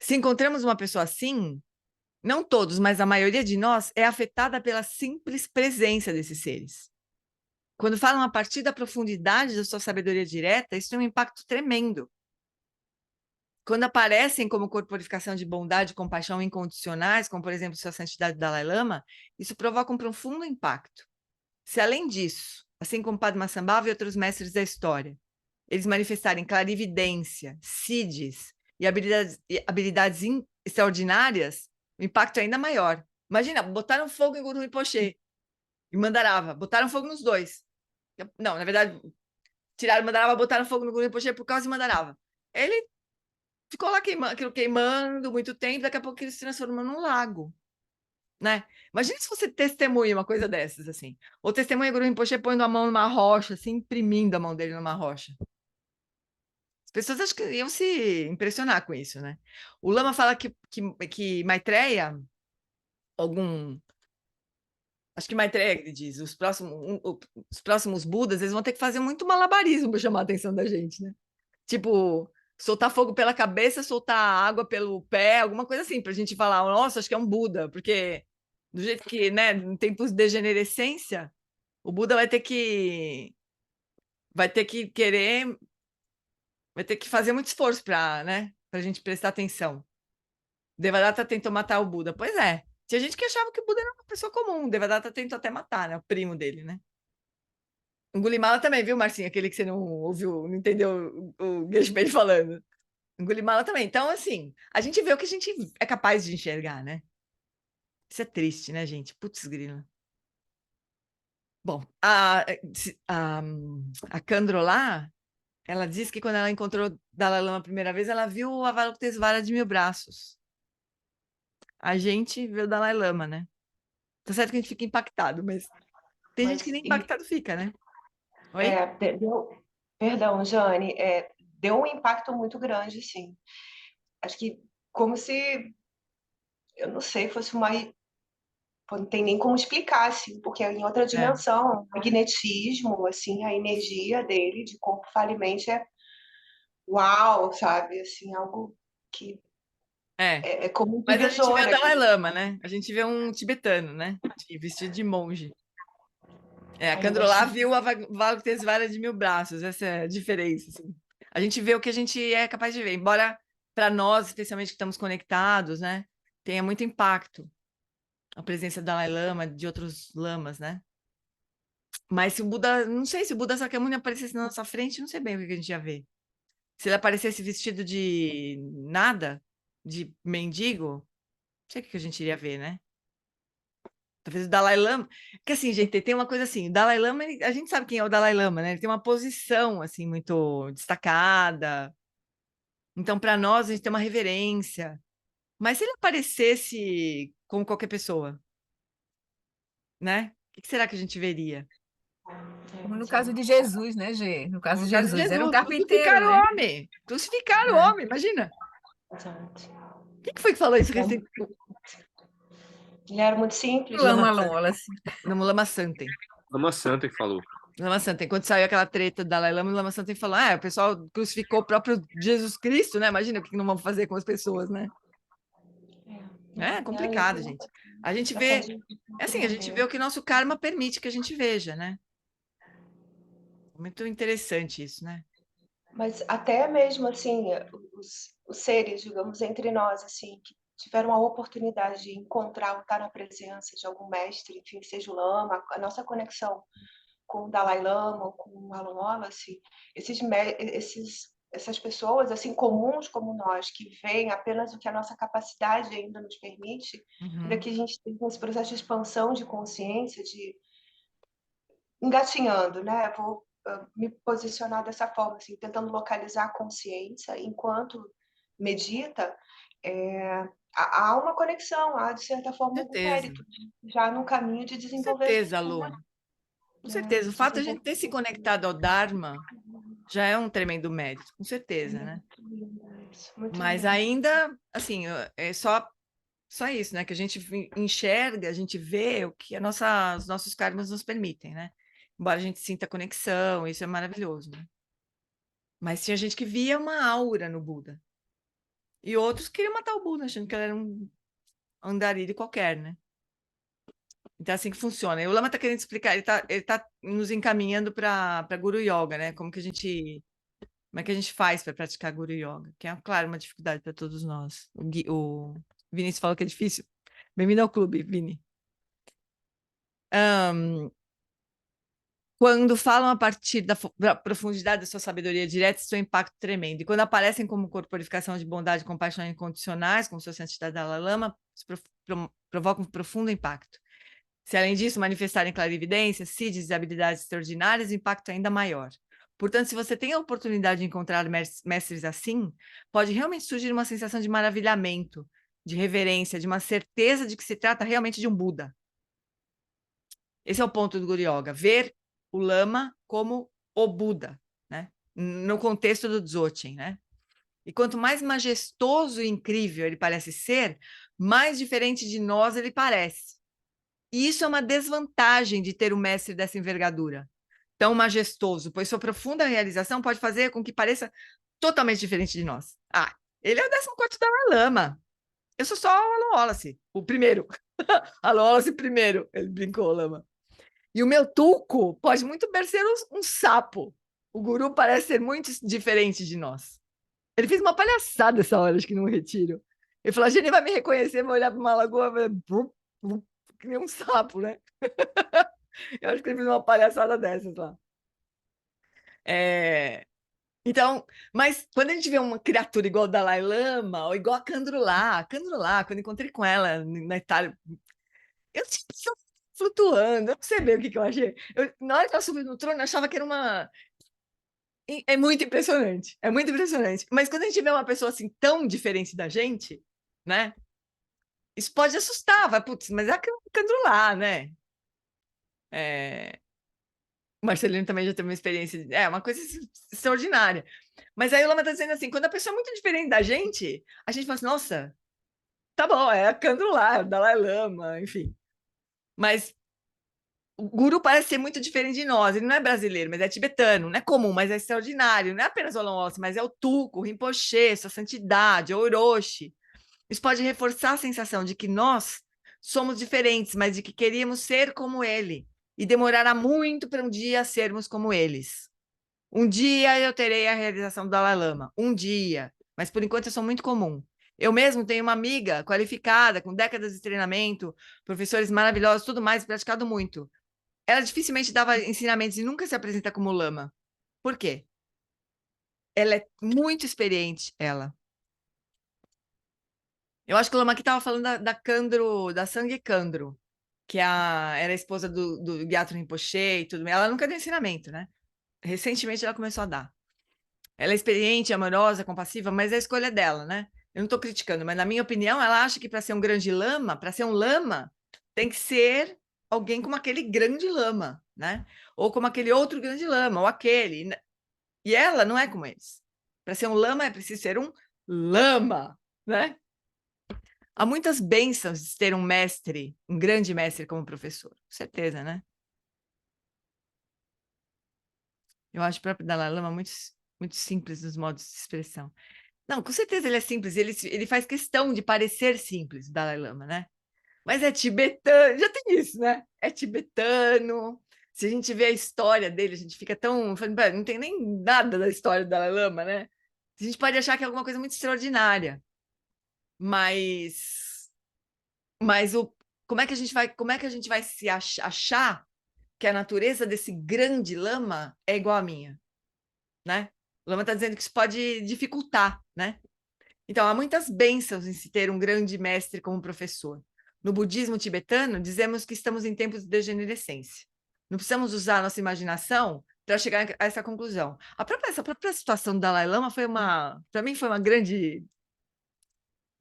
se encontramos uma pessoa assim, não todos, mas a maioria de nós é afetada pela simples presença desses seres. Quando falam a partir da profundidade da sua sabedoria direta, isso tem um impacto tremendo. Quando aparecem como corporificação de bondade e compaixão incondicionais, como, por exemplo, Sua Santidade Dalai Lama, isso provoca um profundo impacto. Se, além disso, assim como Padmasambhava e outros mestres da história, eles manifestarem clarividência, siddhis e habilidades extraordinárias, o impacto é ainda maior. Imagina, botaram fogo em Guru Rinpoche e Mandarava, botaram fogo nos dois. Não, na verdade, tiraram Mandarava, botaram fogo no Guru Rinpoche por causa de Mandarava. Ele ficou lá queimando muito tempo, daqui a pouco ele se transformou num lago, né? Imagina se você testemunha uma coisa dessas, assim. Ou testemunha Guru Rinpoche pondo a mão numa rocha, assim, imprimindo a mão dele numa rocha. As pessoas acho que iam se impressionar com isso, né? O Lama fala que Maitreya, acho que Maitreya, ele diz, os próximos Budas, eles vão ter que fazer muito malabarismo para chamar a atenção da gente, né? Tipo, soltar fogo pela cabeça, soltar água pelo pé, alguma coisa assim, para a gente falar, nossa, acho que é um Buda, porque do jeito que, né, em tempos de degenerescência, o Buda vai ter que fazer muito esforço para, né, para a gente prestar atenção. Devadatta tentou matar o Buda. Pois é, tinha gente que achava que o Buda era uma pessoa comum, Devadatta tentou até matar, né, o primo dele, né? Angulimala também, viu, Marcinha? Aquele que você não ouviu, não entendeu o Geshe falando. Angulimala também. Então, assim, a gente vê o que a gente é capaz de enxergar, né? Isso é triste, né, gente? Putz, grila. Bom, a Kandro lá, ela disse que quando ela encontrou Dalai Lama a primeira vez, ela viu o Avalokitesvara de 1000 braços. A gente vê o Dalai Lama, né? Tá certo que a gente fica impactado, mas tem gente que nem impactado fica, né? Oi? Perdão, Jane, deu um impacto muito grande, sim. Acho que como se, eu não sei, fosse uma. Pô, não tem nem como explicar, assim, porque é em outra dimensão, o magnetismo, assim, a energia dele de corpo falimente é uau, sabe? Assim, algo que É. é como um Mas a gente vê o divisor. Dalai Lama, né? A gente vê um tibetano, né? Vestido de monge. A Ainda Candralá viu a Valktesvara de 1000 braços, essa é a diferença. Assim. A gente vê o que a gente é capaz de ver, embora para nós, especialmente que estamos conectados, né, tenha muito impacto a presença do Dalai Lama, de outros lamas, né? Mas se o Buda, não sei se o Buda Sakyamuni aparecesse na nossa frente, não sei bem o que a gente ia ver. Se ele aparecesse vestido de nada, de mendigo, não sei o que a gente iria ver, né? Talvez o Dalai Lama. Porque assim, gente, tem uma coisa assim, o Dalai Lama, a gente sabe quem é o Dalai Lama, né? Ele tem uma posição assim muito destacada. Então, para nós, a gente tem uma reverência. Mas se ele aparecesse como qualquer pessoa, né? O que será que a gente veria? Como no caso de Jesus, né, Gê? No caso de No caso de Jesus, era um Jesus, carpinteiro, crucificaram né? o homem. Crucificaram o É. homem, imagina. Exato. Quem que foi que falou isso recente? Ele era muito simples, né? Lama Wallace. No Lama Santen. Lama Santa que falou. Lama Santen, quando saiu aquela treta do Dalai Lama, o Lama Santen falou: o pessoal crucificou o próprio Jesus Cristo, né? Imagina o que não vamos fazer com as pessoas, né? É complicado, gente. A gente vê, é assim, a gente vê o que nosso karma permite que a gente veja, né? Muito interessante isso, né? Mas até mesmo assim, os seres, digamos, entre nós, assim, que tiveram a oportunidade de encontrar ou estar na presença de algum mestre, enfim, seja o Lama, a nossa conexão com o Dalai Lama ou com o Alan Wallace, essas pessoas, assim, comuns como nós, que veem apenas o que a nossa capacidade ainda nos permite, para que a gente tenha esse processo de expansão de consciência, de engatinhando, né? Vou me posicionar dessa forma, assim, tentando localizar a consciência enquanto medita, há uma conexão, há, de certa forma, algum Certeza. mérito, já no caminho de Com desenvolver. certeza, Lu. Com certeza. O fato de a gente ter se conectado ao Dharma já é um tremendo mérito, com certeza, né? Mas ainda, assim, é só isso, né? Que a gente enxerga, a gente vê o que os nossos karmas nos permitem, né? Embora a gente sinta conexão, isso é maravilhoso, né? Mas tinha gente que via uma aura no Buda. E outros queriam matar o Buda, achando que ele era um andarilho qualquer, né? Então é assim que funciona. E o Lama está querendo explicar, ele tá nos encaminhando para Guru Yoga, né? Como é que a gente faz para praticar Guru Yoga? Que é, claro, uma dificuldade para todos nós. O Vinícius falou que é difícil. Bem-vindo ao clube, Vini. Quando falam a partir da profundidade da sua sabedoria direta, isso tem um impacto tremendo. E quando aparecem como corporificação de bondade e compaixão incondicionais, como sua santidade Dalai Lama, provocam um profundo impacto. Se, além disso, manifestarem clarividência, CIDs e habilidades extraordinárias, o impacto é ainda maior. Portanto, se você tem a oportunidade de encontrar mestres assim, pode realmente surgir uma sensação de maravilhamento, de reverência, de uma certeza de que se trata realmente de um Buda. Esse é o ponto do Guru Yoga, ver o Lama como o Buda, né? No contexto do Dzogchen, né? E quanto mais majestoso e incrível ele parece ser, mais diferente de nós ele parece. E isso é uma desvantagem de ter um mestre dessa envergadura, tão majestoso, pois sua profunda realização pode fazer com que pareça totalmente diferente de nós. Ele é o 14º Dalai Lama. Eu sou só o Alan Wallace, o primeiro. Alan Wallace primeiro, ele brincou, Lama. E o meu Tuco pode muito bem ser um sapo. O guru parece ser muito diferente de nós. Ele fez uma palhaçada essa hora, acho que num retiro. Ele falou, a gente vai me reconhecer, vai olhar para uma lagoa, vai... que nem um sapo, né? Eu acho que ele fez uma palhaçada dessas lá. Então, mas quando a gente vê uma criatura igual o Dalai Lama, ou igual a Candralá, quando encontrei com ela na Itália, eu tinha flutuando, eu não sei bem o que eu achei. Na hora que ela subiu no trono, eu achava que era uma... É muito impressionante, é muito impressionante. Mas quando a gente vê uma pessoa assim tão diferente da gente, né? Isso pode assustar, vai, putz, mas é a Candralá, né? O Marcelino também já teve uma experiência, uma coisa extraordinária. Mas aí o Lama está dizendo assim, quando a pessoa é muito diferente da gente, a gente fala assim, nossa, tá bom, é a Candomblé, Dalai Lama, enfim. Mas o guru parece ser muito diferente de nós. Ele não é brasileiro, mas é tibetano. Não é comum, mas é extraordinário. Não é apenas o Olongosse, mas é o Tuco, o Rinpoche, sua santidade, o Orochi. Isso pode reforçar a sensação de que nós somos diferentes, mas de que queríamos ser como ele. E demorará muito para um dia sermos como eles. Um dia eu terei a realização do Dalai Lama. Um dia. Mas por enquanto eu sou muito comum. Eu mesmo tenho uma amiga qualificada, com décadas de treinamento, professores maravilhosos, tudo mais, praticado muito. Ela dificilmente dava ensinamentos e nunca se apresenta como lama. Por quê? Ela é muito experiente, ela. Eu acho que o lama aqui estava falando da Kandro, da Sangye Kandro, que era a esposa do Gyatro Rinpoche e tudo. Ela nunca deu ensinamento, né? Recentemente ela começou a dar. Ela é experiente, amorosa, compassiva, mas é a escolha dela, né? Eu não estou criticando, mas na minha opinião, ela acha que para ser um grande lama, para ser um lama, tem que ser alguém como aquele grande lama, né? Ou como aquele outro grande lama, ou aquele. E ela não é como eles. Para ser um lama é preciso ser um lama, né? Há muitas bênçãos de ter um mestre, um grande mestre como professor, com certeza, né? Eu acho o próprio Dalai Lama muito, muito simples nos modos de expressão. Não, com certeza ele é simples, ele faz questão de parecer simples, o Dalai Lama, né? Mas é tibetano, já tem isso, né? É tibetano. Se a gente vê a história dele, a gente fica tão. Não tem nem nada da história do Dalai Lama, né? A gente pode achar que é alguma coisa muito extraordinária. Mas como é que a gente vai se achar que a natureza desse grande lama é igual à minha, né? O lama está dizendo que isso pode dificultar, né? Então, há muitas bênçãos em se ter um grande mestre como professor. No budismo tibetano, dizemos que estamos em tempos de degenerescência. Não precisamos usar a nossa imaginação para chegar a essa conclusão. Essa própria situação do Dalai Lama para mim, foi uma grande.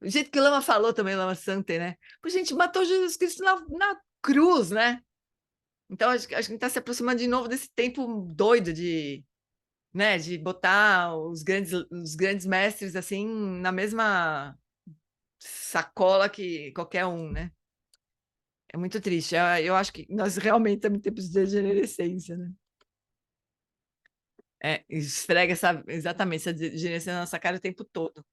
O jeito que o Lama falou também, o Lama Sante, né? A gente matou Jesus Cristo na cruz, né? Então, acho que a gente está se aproximando de novo desse tempo doido de botar os grandes mestres assim na mesma sacola que qualquer um, né? É muito triste. Eu acho que nós realmente estamos em tempos de degenerescência, né? Esfrega exatamente essa degenerescência na nossa cara o tempo todo.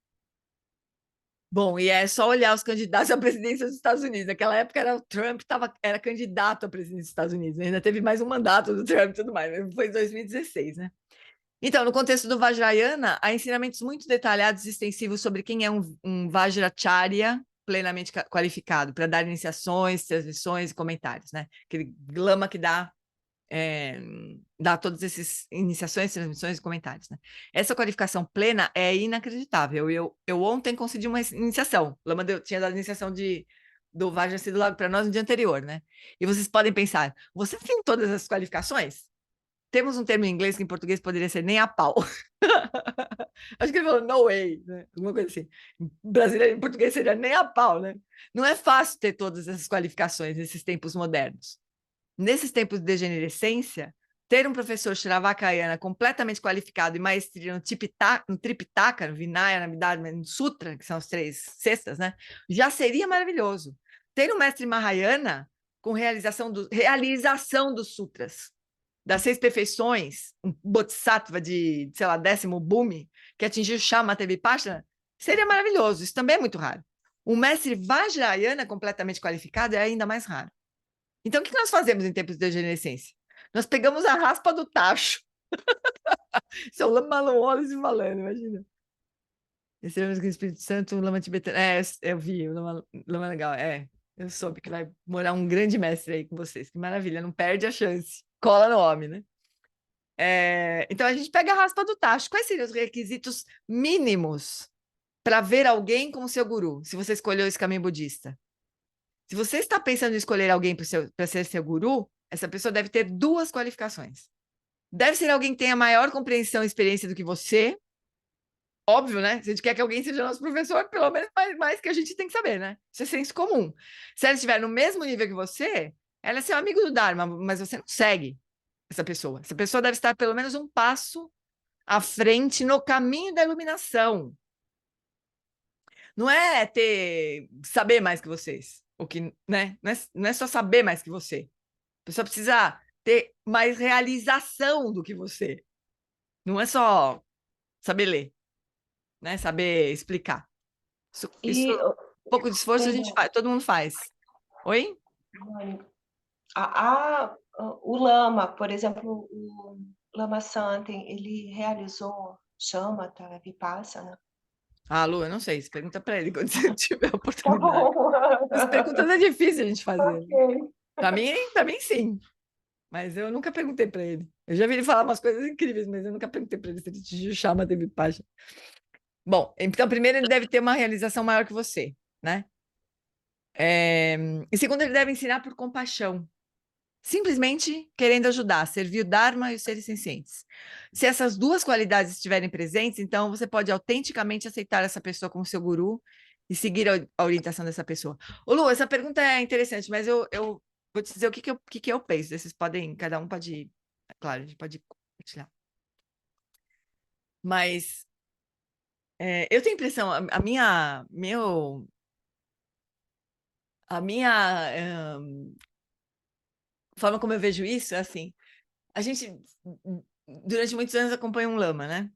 Bom, e é só olhar os candidatos à presidência dos Estados Unidos. Naquela época era o Trump era candidato à presidência dos Estados Unidos. Ainda teve mais um mandato do Trump e tudo mais, mas foi em 2016, né? Então, no contexto do Vajrayana, há ensinamentos muito detalhados e extensivos sobre quem é um Vajracharya plenamente qualificado para dar iniciações, transmissões e comentários, né? Aquele lama que dá todas essas iniciações, transmissões e comentários, né? Essa qualificação plena é inacreditável. Eu ontem concedi uma iniciação. O lama tinha dado a iniciação do Vajra sido logo para nós no dia anterior, né? E vocês podem pensar, você tem todas as qualificações? Temos um termo em inglês que em português poderia ser nem a pau. Acho que ele falou no way, né? Alguma coisa assim. Em brasileiro, em português seria nem a pau, né? Não é fácil ter todas essas qualificações nesses tempos modernos. Nesses tempos de degenerescência, ter um professor Shravakayana completamente qualificado e maestria no Tripitaka, no Vinaya, na Abhidharma, no Sutra, que são as 3 cestas, né? Já seria maravilhoso. Ter um mestre Mahayana com realização dos sutras, das 6 perfeições, um bodhisattva de, sei lá, 10º Bhumi, que atingiu Shamatha Vipassana, seria maravilhoso. Isso também é muito raro. Um mestre Vajrayana completamente qualificado é ainda mais raro. Então, o que nós fazemos em tempos de degenerescência? Nós pegamos a raspa do tacho. Isso é o Lama Wallace falando, imagina. Recebemos com o Espírito Santo, o Lama tibetano. Eu vi, o Lama legal. Eu soube que vai morar um grande mestre aí com vocês. Que maravilha, não perde a chance. Cola no homem, né? Então, a gente pega a raspa do tacho. Quais seriam os requisitos mínimos para ver alguém como seu guru, se você escolheu esse caminho budista? Se você está pensando em escolher alguém para ser seu guru, essa pessoa deve ter 2 qualificações. Deve ser alguém que tenha maior compreensão e experiência do que você. Óbvio, né? Se a gente quer que alguém seja nosso professor, pelo menos mais que a gente tem que saber, né? Isso é senso comum. Se ela estiver no mesmo nível que você, ela é seu amigo do Dharma, mas você não segue. essa pessoa. Essa pessoa deve estar pelo menos um passo à frente no caminho da iluminação. Não é saber mais que vocês, o que, né? Não é só saber mais que você. A pessoa precisa ter mais realização do que você. Não é só saber ler, né? Saber explicar. Isso E, um pouco de esforço a gente faz, todo mundo faz. Oi? o Lama, por exemplo, o Lama Santen, ele realizou Shamatha, Vipassana. Ah, Lu, eu não sei. Você pergunta para ele quando você tiver a Tá oportunidade. bom. As perguntas é difícil a gente fazer. Ok. Para mim, sim. Mas eu nunca perguntei para ele. Eu já vi ele falar umas coisas incríveis, mas eu nunca perguntei para ele se ele te chama de Vipassana. Bom, então, primeiro, ele deve ter uma realização maior que você, né? E segundo, ele deve ensinar por compaixão. Simplesmente querendo ajudar, servir o Dharma e os seres sencientes. Se essas duas qualidades estiverem presentes, então você pode autenticamente aceitar essa pessoa como seu guru e seguir a orientação dessa pessoa. Ô, Lu, essa pergunta é interessante, mas eu vou te dizer o que eu penso. Vocês podem, cada um pode, claro, a gente pode compartilhar. Mas eu tenho a impressão, a minha forma como eu vejo isso é assim, a gente, durante muitos anos, acompanha um lama, né?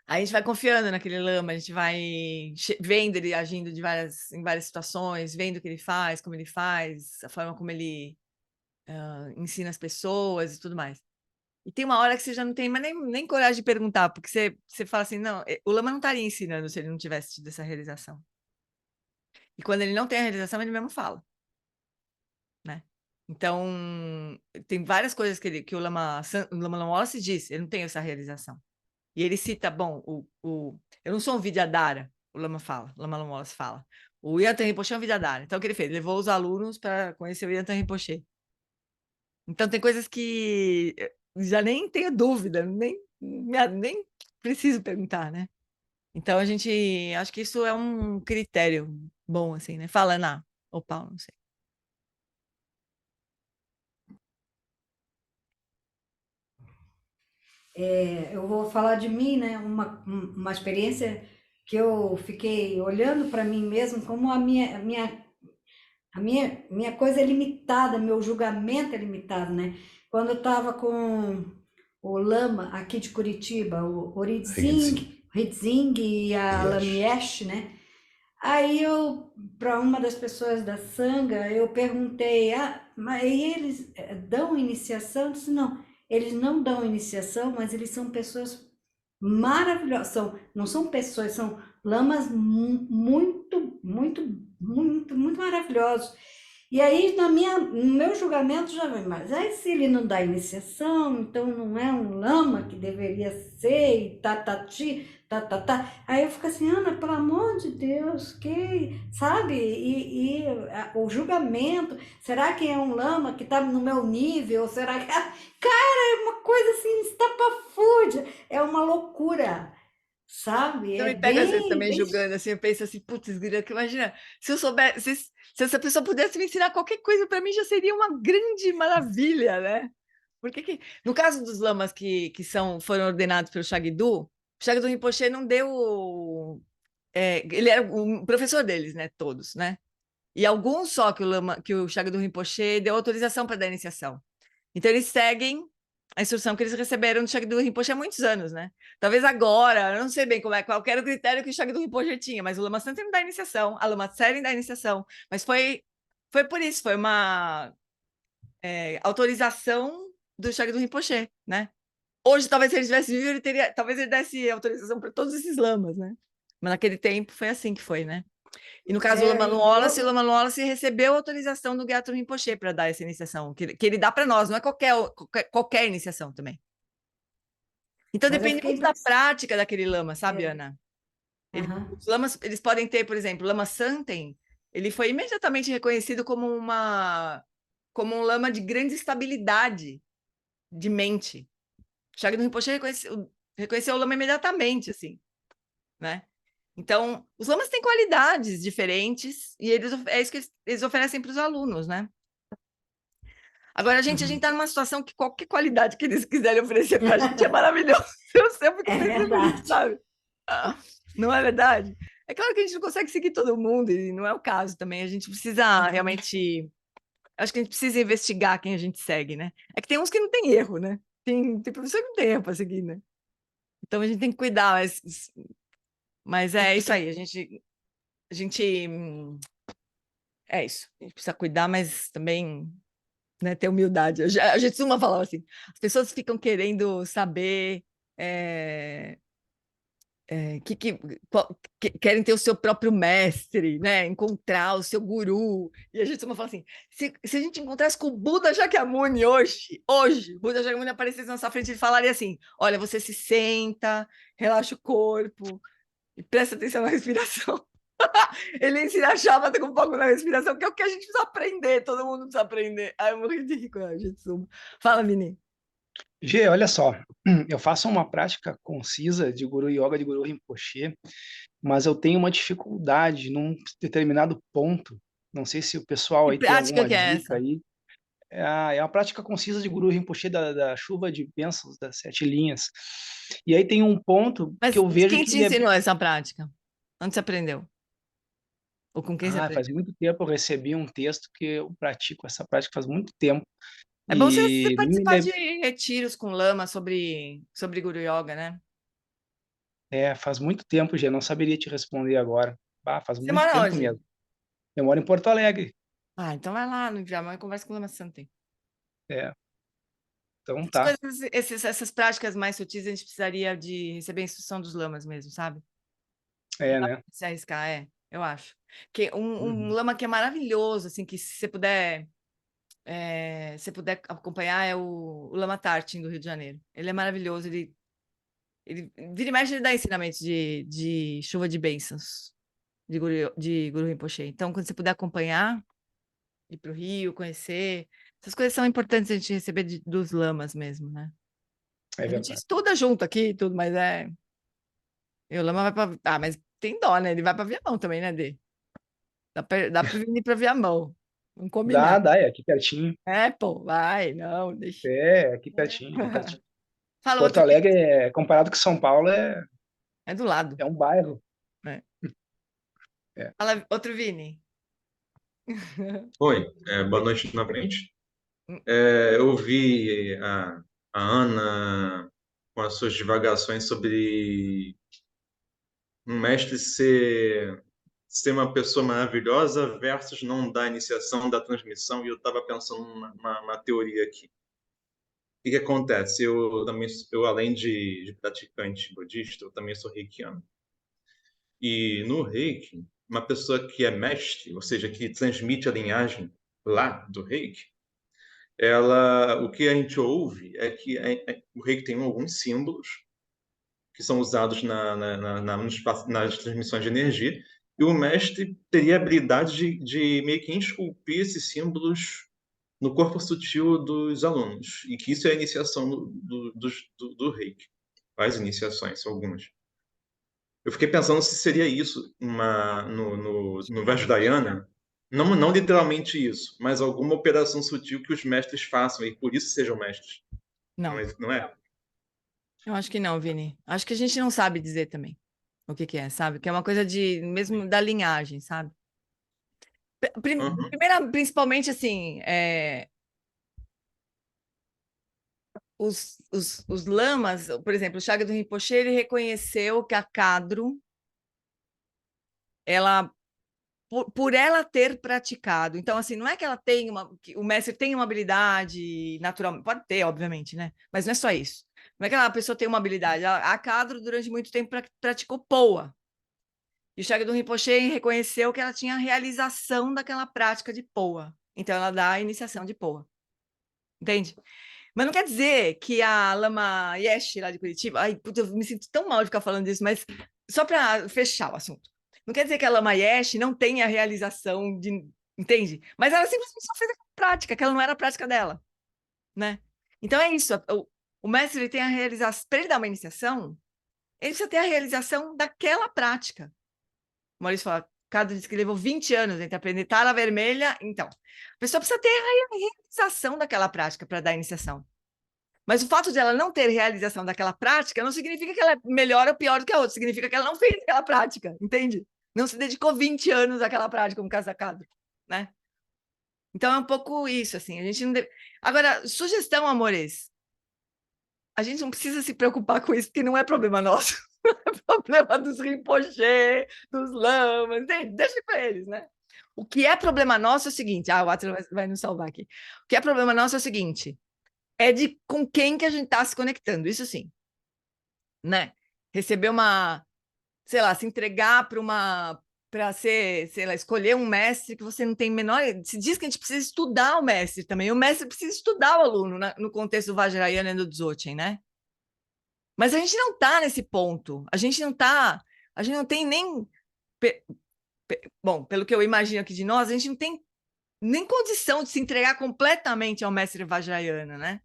Aí a gente vai confiando naquele lama, a gente vai vendo ele agindo em várias situações, vendo o que ele faz, como ele faz, a forma como ele ensina as pessoas e tudo mais. E tem uma hora que você já não tem mais nem coragem de perguntar, porque você fala assim, não, o lama não estaria ensinando se ele não tivesse tido essa realização. E quando ele não tem a realização, ele mesmo fala, né? Então, tem várias coisas que o Lama Wallace disse, ele não tem essa realização. E ele cita, bom, eu não sou um Vidyadhara, o Lama Wallace fala. O Yantan Rinpoche é um Vidyadhara. Então, o que ele fez? Ele levou os alunos para conhecer o Yantan Rinpoche. Então, tem coisas que já nem tenho dúvida, nem preciso perguntar, né? Então, acho que isso é um critério bom, assim, né? Fala, Ana, ou Paulo, não sei. Eu vou falar de mim, né? Uma experiência que eu fiquei olhando para mim mesmo como a minha coisa é limitada, meu julgamento é limitado, né? Quando eu estava com o Lama aqui de Curitiba, o Ritzing e a Lamiesh, né? Aí para uma das pessoas da Sangha, eu perguntei, mas eles dão iniciação? Eu disse, não, eles não dão iniciação, mas eles são pessoas maravilhosas, não são pessoas, são lamas muito, muito, muito, muito maravilhosos. E aí, no meu julgamento, já vem, mas aí se ele não dá iniciação, então não é um lama que deveria ser, e tatati, tatatá. Aí eu fico assim, Ana, pelo amor de Deus, sabe? O julgamento, será que é um lama que está no meu nível? Ou será que. Cara, é uma coisa assim, estapafúrdia, é uma loucura. Sabe? Eu me pego às vezes também julgando, assim, eu penso assim, putz, guria, que imagina, se eu soubesse, se essa pessoa pudesse me ensinar qualquer coisa, para mim já seria uma grande maravilha, né? Porque no caso dos lamas que foram ordenados pelo Shagdu, o Shagdu Rinpoche não deu. Ele era o professor deles, né? Todos, né? E alguns só que o Shagdu Rinpoche deu autorização para dar iniciação. Então eles seguem a instrução que eles receberam do Shagdu Rinpoche há muitos anos, né? Talvez agora, eu não sei bem qual era o critério que o Shagdu Rinpoche tinha, mas o Lama Santen não dá iniciação, a Lama Tsering dá iniciação, mas foi por isso, foi uma autorização do Shagdu Rinpoche, né? Hoje, talvez se ele tivesse vivo, talvez ele desse autorização para todos esses lamas, né? Mas naquele tempo foi assim que foi, né? E no caso do Lama Wallace, o Lama Wallace recebeu a autorização do Gyatro Rinpoche para dar essa iniciação, que ele dá para nós, não é qualquer iniciação também. Então depende muito da prática daquele lama, sabe, Ana? Os lamas, eles podem ter, por exemplo, o Lama Santen, ele foi imediatamente reconhecido como um lama de grande estabilidade de mente. Shagdu Rinpoche reconheceu o lama imediatamente, assim, né? Então, os lamas têm qualidades diferentes e é isso que eles oferecem para os alunos, né? Agora, a gente está numa situação que qualquer qualidade que eles quiserem oferecer para a gente é maravilhoso. Eu sempre É pensei nisso, verdade. sabe? Não é verdade? É claro que a gente não consegue seguir todo mundo, e não é o caso também. A gente precisa realmente. Acho que a gente precisa investigar quem a gente segue, né? É que tem uns que não tem erro, né? Tem professor que não tem erro para seguir, né? Então a gente tem que cuidar, mas é isso aí. A gente é isso. A gente precisa cuidar, mas também, né, ter humildade. A gente costuma falar assim: as pessoas ficam querendo saber. Querem ter o seu próprio mestre, né? Encontrar o seu guru. E a gente costuma falar assim: se a gente encontrasse com o Buda Shakyamuni hoje, o Buda Shakyamuni aparecesse na nossa frente e falaria assim: olha, você se senta, relaxa o corpo e presta atenção na respiração. Ele ensina a chama com foco na respiração, que é o que a gente precisa aprender, todo mundo precisa aprender. Ai, eu morri de rico, a gente suma. Fala, Vini. Gê, olha só, eu faço uma prática concisa de Guru Yoga, de Guru Rinpoche, mas eu tenho uma dificuldade num determinado ponto. Não sei se o pessoal Que aí tem prática alguma que é dica essa? aí. É uma prática concisa de Guru Rinpoche da chuva de bênçãos, das 7 linhas. E aí tem um ponto Mas que eu vejo quem que te ele é. ensinou essa prática? Onde você aprendeu? Ou com quem você aprendeu? Faz muito tempo eu recebi um texto que eu pratico essa prática faz muito tempo. É bom você E não me participar de lembro. retiros com lama sobre Guru Yoga, né? Faz muito tempo, Gê, não saberia te responder agora. Faz Você muito mora tempo onde? mesmo. Eu moro em Porto Alegre. Então vai lá no Viamão e conversa com o Lama Santen. É, então tá. Essas práticas mais sutis, a gente precisaria de receber a instrução dos lamas mesmo, sabe? Né? Se arriscar, eu acho. Que um Uhum. lama que é maravilhoso, assim, que se você puder acompanhar, é o Lama Tartin, do Rio de Janeiro. Ele é maravilhoso, ele vira e mexe, ele dá ensinamentos de chuva de bênçãos, de Guru Rinpoche. Então, quando você puder acompanhar, ir para o Rio, conhecer, essas coisas são importantes a gente receber dos lamas mesmo, né? É A gente verdade. estuda junto aqui e tudo, mas E o lama vai para. Mas tem dó, né? Ele vai para Viamão também, né, Dê? Dá para vir para Viamão. Vamos combinar. Dá, é aqui pertinho. Pô, vai, não, deixa. É aqui pertinho, aqui pertinho. Fala Porto outro, Alegre, comparado com São Paulo, é do lado. é um bairro. Né? É. Fala outro, Vini. Oi, boa noite novamente. Hum. Eu vi a Ana com as suas divagações sobre um mestre ser uma pessoa maravilhosa versus não dar iniciação, da transmissão, e eu estava pensando numa teoria aqui. O que acontece? Eu além de praticante budista, eu também sou reikiano. E no Reiki, uma pessoa que é mestre, ou seja, que transmite a linhagem lá do Reiki, o que a gente ouve é que o Reiki tem alguns símbolos que são usados nas transmissões de energia, e o mestre teria a habilidade de meio que esculpir esses símbolos no corpo sutil dos alunos, e que isso é a iniciação do Reiki. As iniciações, são algumas. Eu fiquei pensando se seria isso no Vajrayana, não literalmente isso, mas alguma operação sutil que os mestres façam e por isso sejam mestres. Não, Não é? eu acho que não, Vini. Acho que a gente não sabe dizer também o que é, sabe? Que é uma coisa mesmo da linhagem, sabe? Uhum. Principalmente assim, os lamas, por exemplo, o Chaga do Rinpoche, ele reconheceu que a Kadru, ela, por ela ter praticado, então assim, não é que ela tem que o mestre tem uma habilidade natural, pode ter, obviamente, né? Mas não é só isso. Não é que a pessoa tem uma habilidade. A Kadru, durante muito tempo, praticou Poa. E o Chaga do Rinpoche reconheceu que ela tinha a realização daquela prática de Poa. Então, ela dá a iniciação de Poa. Entende? Mas não quer dizer que a Lama Yeshi, lá de Curitiba... Ai, puta, eu me sinto tão mal de ficar falando disso, mas só para fechar o assunto. Não quer dizer que a Lama Yeshi não tenha a realização de... Entende? Mas ela simplesmente só fez a prática, que ela não era a prática dela. Né? Então, é isso. O mestre ele tem a realização... Para ele dar uma iniciação, ele precisa ter a realização daquela prática. O Maurício fala, Cado disse que levou 20 anos entre aprender tala vermelha. Então, a pessoa precisa ter a realização daquela prática para dar iniciação. Mas o fato de ela não ter realização daquela prática não significa que ela é melhor ou pior do que a outra, significa que ela não fez aquela prática, entende? Não se dedicou 20 anos àquela prática, como caso Cado, né? Então é um pouco isso, assim, a gente não deve... Agora, sugestão, amores, a gente não precisa se preocupar com isso, porque não é problema nosso, é problema dos Rinpoche, dos lamas, entende? Deixa para eles, né? O que é problema nosso é o seguinte, o Atila vai nos salvar aqui. O que é problema nosso é o seguinte, é de com quem que a gente está se conectando, isso sim, né? Receber uma, sei lá, se entregar para ser, sei lá, escolher um mestre que você não tem menor... Se diz que a gente precisa estudar o mestre também, o mestre precisa estudar o aluno no contexto do Vajrayana e do Dzogchen, né? Mas a gente não está nesse ponto, a gente não tem nem... Bom, pelo que eu imagino aqui de nós, a gente não tem nem condição de se entregar completamente ao mestre Vajrayana, né?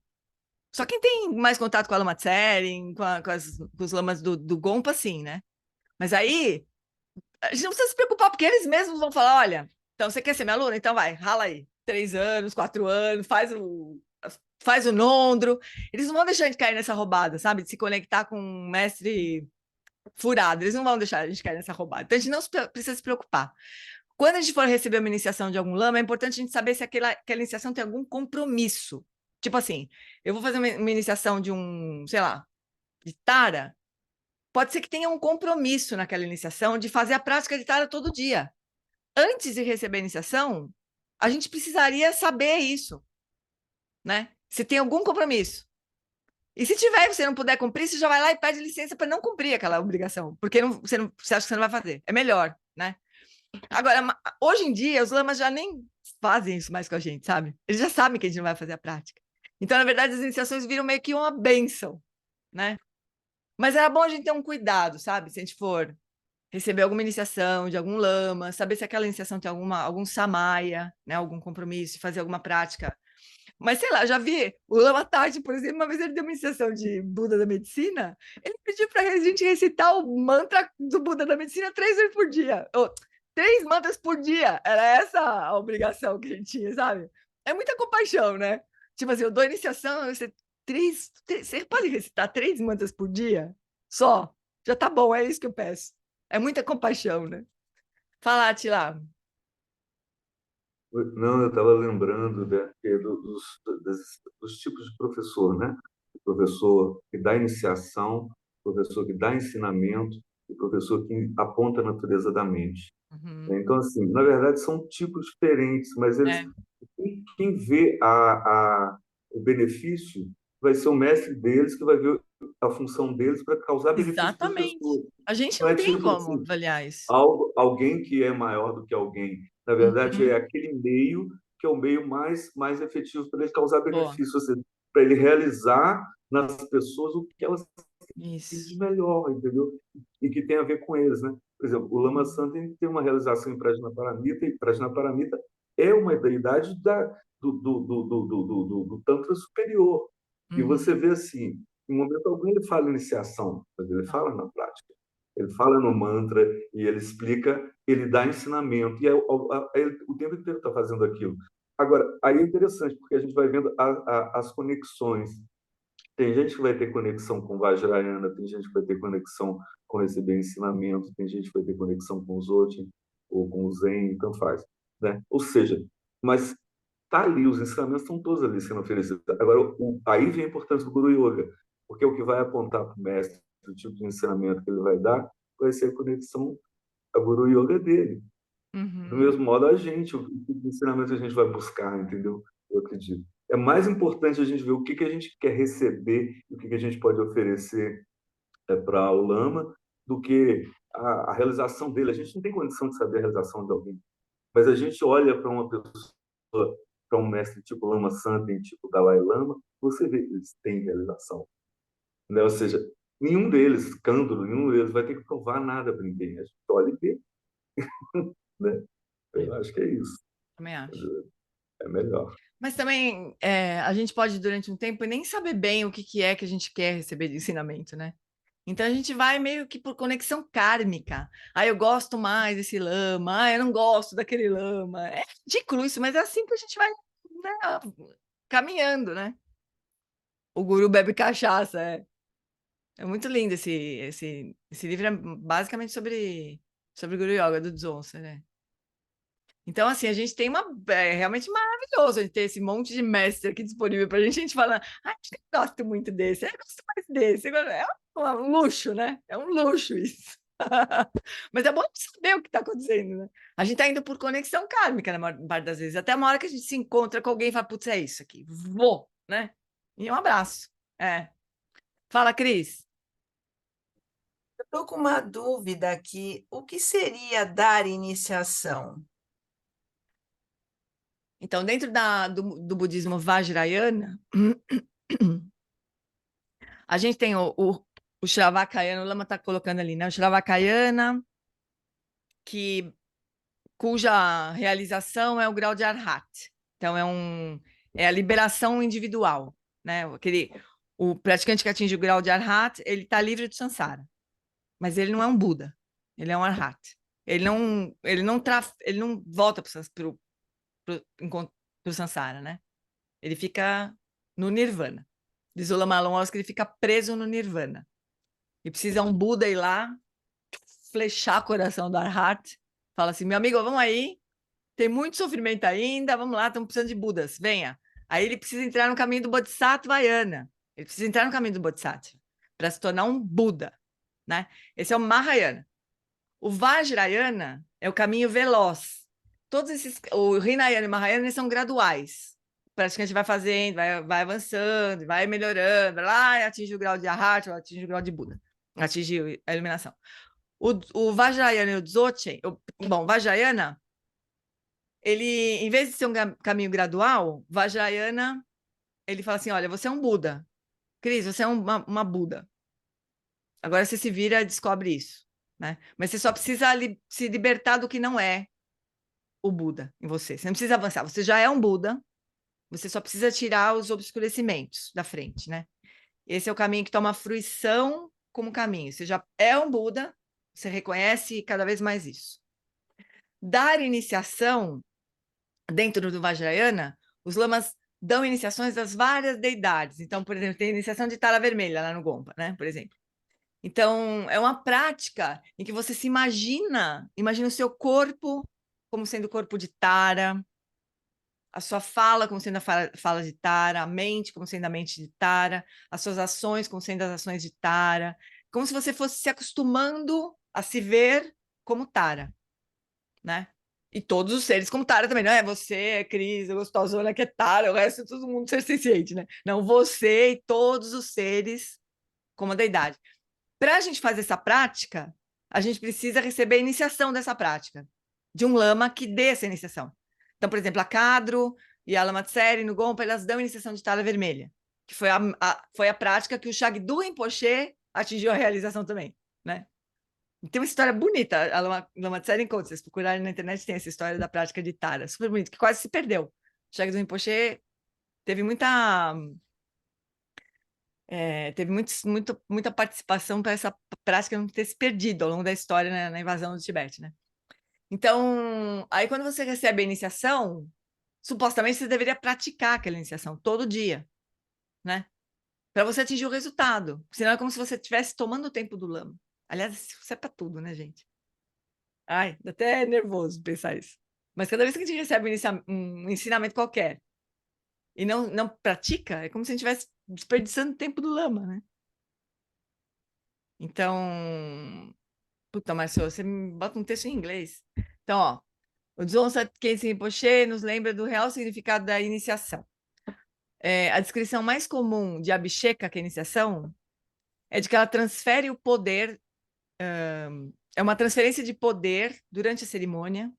Só quem tem mais contato com a Lama Tsering, com os lamas do Gompa, sim, né? Mas aí, a gente não precisa se preocupar, porque eles mesmos vão falar, olha, então você quer ser meu aluno? Então vai, rala aí. 3 anos, 4 anos, faz o nondro. Eles não vão deixar a gente cair nessa roubada, sabe? De se conectar com um mestre furado. Eles não vão deixar a gente cair nessa roubada. Então, a gente não precisa se preocupar. Quando a gente for receber uma iniciação de algum lama, é importante a gente saber se aquela iniciação tem algum compromisso. Tipo assim, eu vou fazer uma iniciação de sei lá, de Tara, pode ser que tenha um compromisso naquela iniciação de fazer a prática de Tara todo dia. Antes de receber a iniciação, a gente precisaria saber isso, né? Se tem algum compromisso. E se tiver e você não puder cumprir, você já vai lá e pede licença para não cumprir aquela obrigação, porque você acha que você não vai fazer. É melhor, né? Agora, hoje em dia, os lamas já nem fazem isso mais com a gente, sabe? Eles já sabem que a gente não vai fazer a prática. Então, na verdade, as iniciações viram meio que uma bênção, né? Mas era bom a gente ter um cuidado, sabe? Se a gente for receber alguma iniciação de algum lama, saber se aquela iniciação tem algum samaya, né? Algum compromisso, fazer alguma prática. Mas, sei lá, eu já vi o Lama Tarde, por exemplo, uma vez ele deu uma iniciação de Buda da Medicina, ele pediu para a gente recitar o mantra do Buda da Medicina 3 vezes por dia. 3 mantras por dia. Era essa a obrigação que a gente tinha, sabe? É muita compaixão, né? Tipo assim, eu dou iniciação, você pode recitar 3 mantras por dia? Só. Já tá bom, é isso que eu peço. É muita compaixão, né? Fala, Atila. Não, eu estava lembrando dos tipos de professor, né? O professor que dá iniciação, o professor que dá ensinamento, e o professor que aponta a natureza da mente. Uhum. Então, assim, na verdade, são tipos diferentes, mas eles, quem vê o benefício vai ser o mestre deles, que vai ver a função deles para causar benefício para as Exatamente. pessoas. A gente Não não é tem tipo como assim, avaliar isso. alguém que é maior do que alguém. Na verdade, Uhum. é aquele meio que é o meio mais efetivo para ele causar Boa. benefício, ou seja, para ele realizar nas pessoas o que elas têm Isso. de melhor, entendeu? E que tem a ver com eles, né? Por exemplo, o Lama Santen tem uma realização em Prajnaparamita, e Prajnaparamita é uma deidade do Tantra superior. E você vê assim, em momento algum ele fala iniciação, mas ele fala na prática. Ele fala no mantra e ele explica, ele dá ensinamento. E o tempo inteiro está fazendo aquilo. Agora, aí é interessante, porque a gente vai vendo as conexões. Tem gente que vai ter conexão com Vajrayana, tem gente que vai ter conexão com receber ensinamento, tem gente que vai ter conexão com os Dzogchen ou com o Zen, então faz. Né? Ou seja, mas tá ali, os ensinamentos estão todos ali sendo oferecidos. Agora, aí vem a importância do Guru Yoga, porque o que vai apontar para o mestre, o tipo de ensinamento que ele vai dar, vai ser a conexão a Guru Yoga dele. Do mesmo modo, a gente, o tipo de ensinamento a gente vai buscar, entendeu? Eu acredito. É mais importante a gente ver o que a gente quer receber e o que a gente pode oferecer para o Lama do que a realização dele. A gente não tem condição de saber a realização de alguém, mas a gente olha para uma pessoa, para um mestre tipo Lama Santen, tipo Dalai Lama, você vê que eles têm realização. Né? Ou seja, nenhum deles, Cândolo, nenhum deles vai ter que provar nada para ninguém. A gente olha e vê. Né? Eu acho que é isso. Também acho. É melhor. Mas também a gente pode, durante um tempo, nem saber bem o que é que a gente quer receber de ensinamento, né? Então a gente vai meio que por conexão kármica. Ah, eu gosto mais desse lama, eu não gosto daquele lama. É ridículo isso, mas é assim que a gente vai, né, caminhando, né? O guru bebe cachaça, é. É muito lindo esse livro, é basicamente sobre Guru Yoga do Dzongsa, né? Então, assim, a gente tem é realmente maravilhoso a gente ter esse monte de mestre aqui disponível para a gente fala, acho que eu gosto muito desse, eu gosto mais desse. É um luxo, né? É um luxo isso. Mas é bom saber o que está acontecendo, né? A gente está indo por conexão kármica na maior parte das vezes. Até uma hora que a gente se encontra com alguém e fala, putz, é isso aqui, vou, né? E um abraço. É. Fala, Cris. Estou com uma dúvida aqui. O que seria dar iniciação? Então, dentro do budismo Vajrayana, a gente tem o Shravakayana, o Lama está colocando ali, né? O Shravakayana, cuja realização é o grau de Arhat. Então, é a liberação individual, né? O praticante que atinge o grau de Arhat, ele está livre do Sansara, mas ele não é um Buda, ele é um Arhat. Ele não volta para o Sansara, né? Ele fica no Nirvana. Diz o Lama Longoros que ele fica preso no Nirvana. E precisa um Buda ir lá, flechar o coração do Arhat, fala assim, meu amigo, vamos aí, tem muito sofrimento ainda, vamos lá, estamos precisando de Budas, venha. Aí ele precisa entrar no caminho do Bodhisattvayana, ele precisa entrar no caminho do Bodhisattva, para se tornar um Buda, né? Esse é o Mahayana. O Vajrayana é o caminho veloz. O Hinayana e o Mahayana são graduais. O praticante vai fazendo, vai avançando, vai melhorando, lá atinge o grau de Arhat, atinge o grau de Buda, atinge a iluminação. O Vajrayana e o Dzogchen, bom, Vajrayana, ele, em vez de ser um caminho gradual, Vajrayana, ele fala assim, olha, você é um Buda. Cris, você é uma Buda. Agora você se vira e descobre isso, né? Mas você só precisa se libertar do que não é o Buda em você. Você não precisa avançar, você já é um Buda, você só precisa tirar os obscurecimentos da frente, né? Esse é o caminho que toma fruição como caminho. Você já é um Buda, você reconhece cada vez mais isso. Dar iniciação, dentro do Vajrayana, os lamas dão iniciações das várias deidades. Então, por exemplo, tem a iniciação de Tara Vermelha lá no Gompa, né? Por exemplo. Então, é uma prática em que você se imagina o seu corpo como sendo o corpo de Tara, a sua fala como sendo a fala de Tara, a mente como sendo a mente de Tara, as suas ações como sendo as ações de Tara, como se você fosse se acostumando a se ver como Tara, né? E todos os seres como Tara também, não é você, é Cris, é gostosona que é Tara, o resto é todo mundo ser senciente, né? Não, você e todos os seres como a deidade. Para a gente fazer essa prática, a gente precisa receber a iniciação dessa prática, de um lama que dê essa iniciação. Então, por exemplo, a Kadru e a Lama Tseri no Gompa, elas dão iniciação de Tara Vermelha, que foi a prática que o Shagdu Rinpoche atingiu a realização também, né? Tem uma história bonita, a Lama Tseri encontra, vocês procurarem na internet, tem essa história da prática de Tara, super bonita, que quase se perdeu. O Shagdu Rinpoche teve muita participação para essa prática não ter se perdido ao longo da história, né, na invasão do Tibete, né? Então, aí quando você recebe a iniciação, supostamente você deveria praticar aquela iniciação todo dia, né? Para você atingir o resultado. Senão é como se você estivesse tomando o tempo do lama. Aliás, isso é para tudo, né, gente? Ai, dá até nervoso pensar isso. Mas cada vez que a gente recebe um ensinamento qualquer e não pratica, é como se a gente estivesse desperdiçando o tempo do lama, né? Então, puta, Marcelo, você me bota um texto em inglês. Então, ó, o Dzongsa Khyentse Rinpoche nos lembra do real significado da iniciação. A descrição mais comum de Abhisheka, que é a iniciação, é de que ela transfere o poder, é uma transferência de poder durante a cerimônia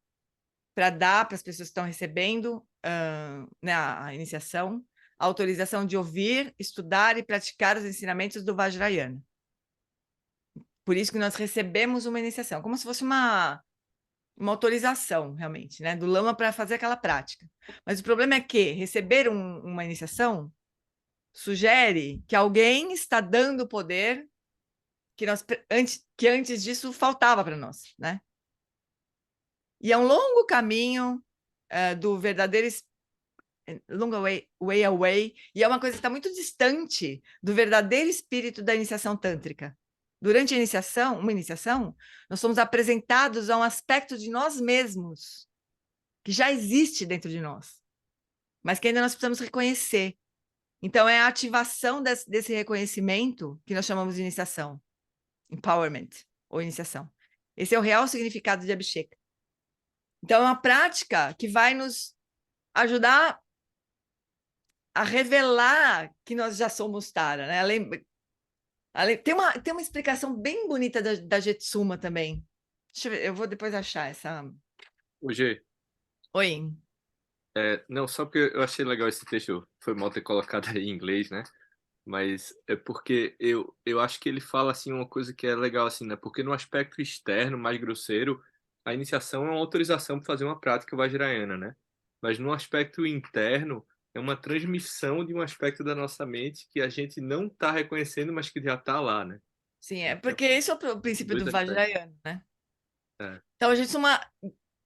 para dar para as pessoas que estão recebendo né, a iniciação a autorização de ouvir, estudar e praticar os ensinamentos do Vajrayana. Por isso que nós recebemos uma iniciação, como se fosse uma autorização, realmente, né, do lama para fazer aquela prática. Mas o problema é que receber uma iniciação sugere que alguém está dando poder que antes disso faltava para nós, né? E é um longo caminho do verdadeiro long way away, e é uma coisa que está muito distante do verdadeiro espírito da iniciação tântrica. Durante uma iniciação, nós somos apresentados a um aspecto de nós mesmos que já existe dentro de nós, mas que ainda nós precisamos reconhecer. Então, é a ativação desse reconhecimento que nós chamamos de iniciação, empowerment, ou iniciação. Esse é o real significado de Abhishek. Então, é uma prática que vai nos ajudar a revelar que nós já somos Tara, né? Tem uma explicação bem bonita da Jetsuma também. Deixa eu ver, eu vou depois achar essa... Ô, Gê, Oi. não, só porque eu achei legal esse texto, foi mal ter colocado aí em inglês, né? Mas é porque eu acho que ele fala assim uma coisa que é legal assim, né? Porque no aspecto externo, mais grosseiro, a iniciação é uma autorização para fazer uma prática vajrayana, né? Mas no aspecto interno, é uma transmissão de um aspecto da nossa mente que a gente não está reconhecendo, mas que já está lá, né? Sim, porque esse é o princípio do Dois aspectos. Vajrayana, né? É. Então, a gente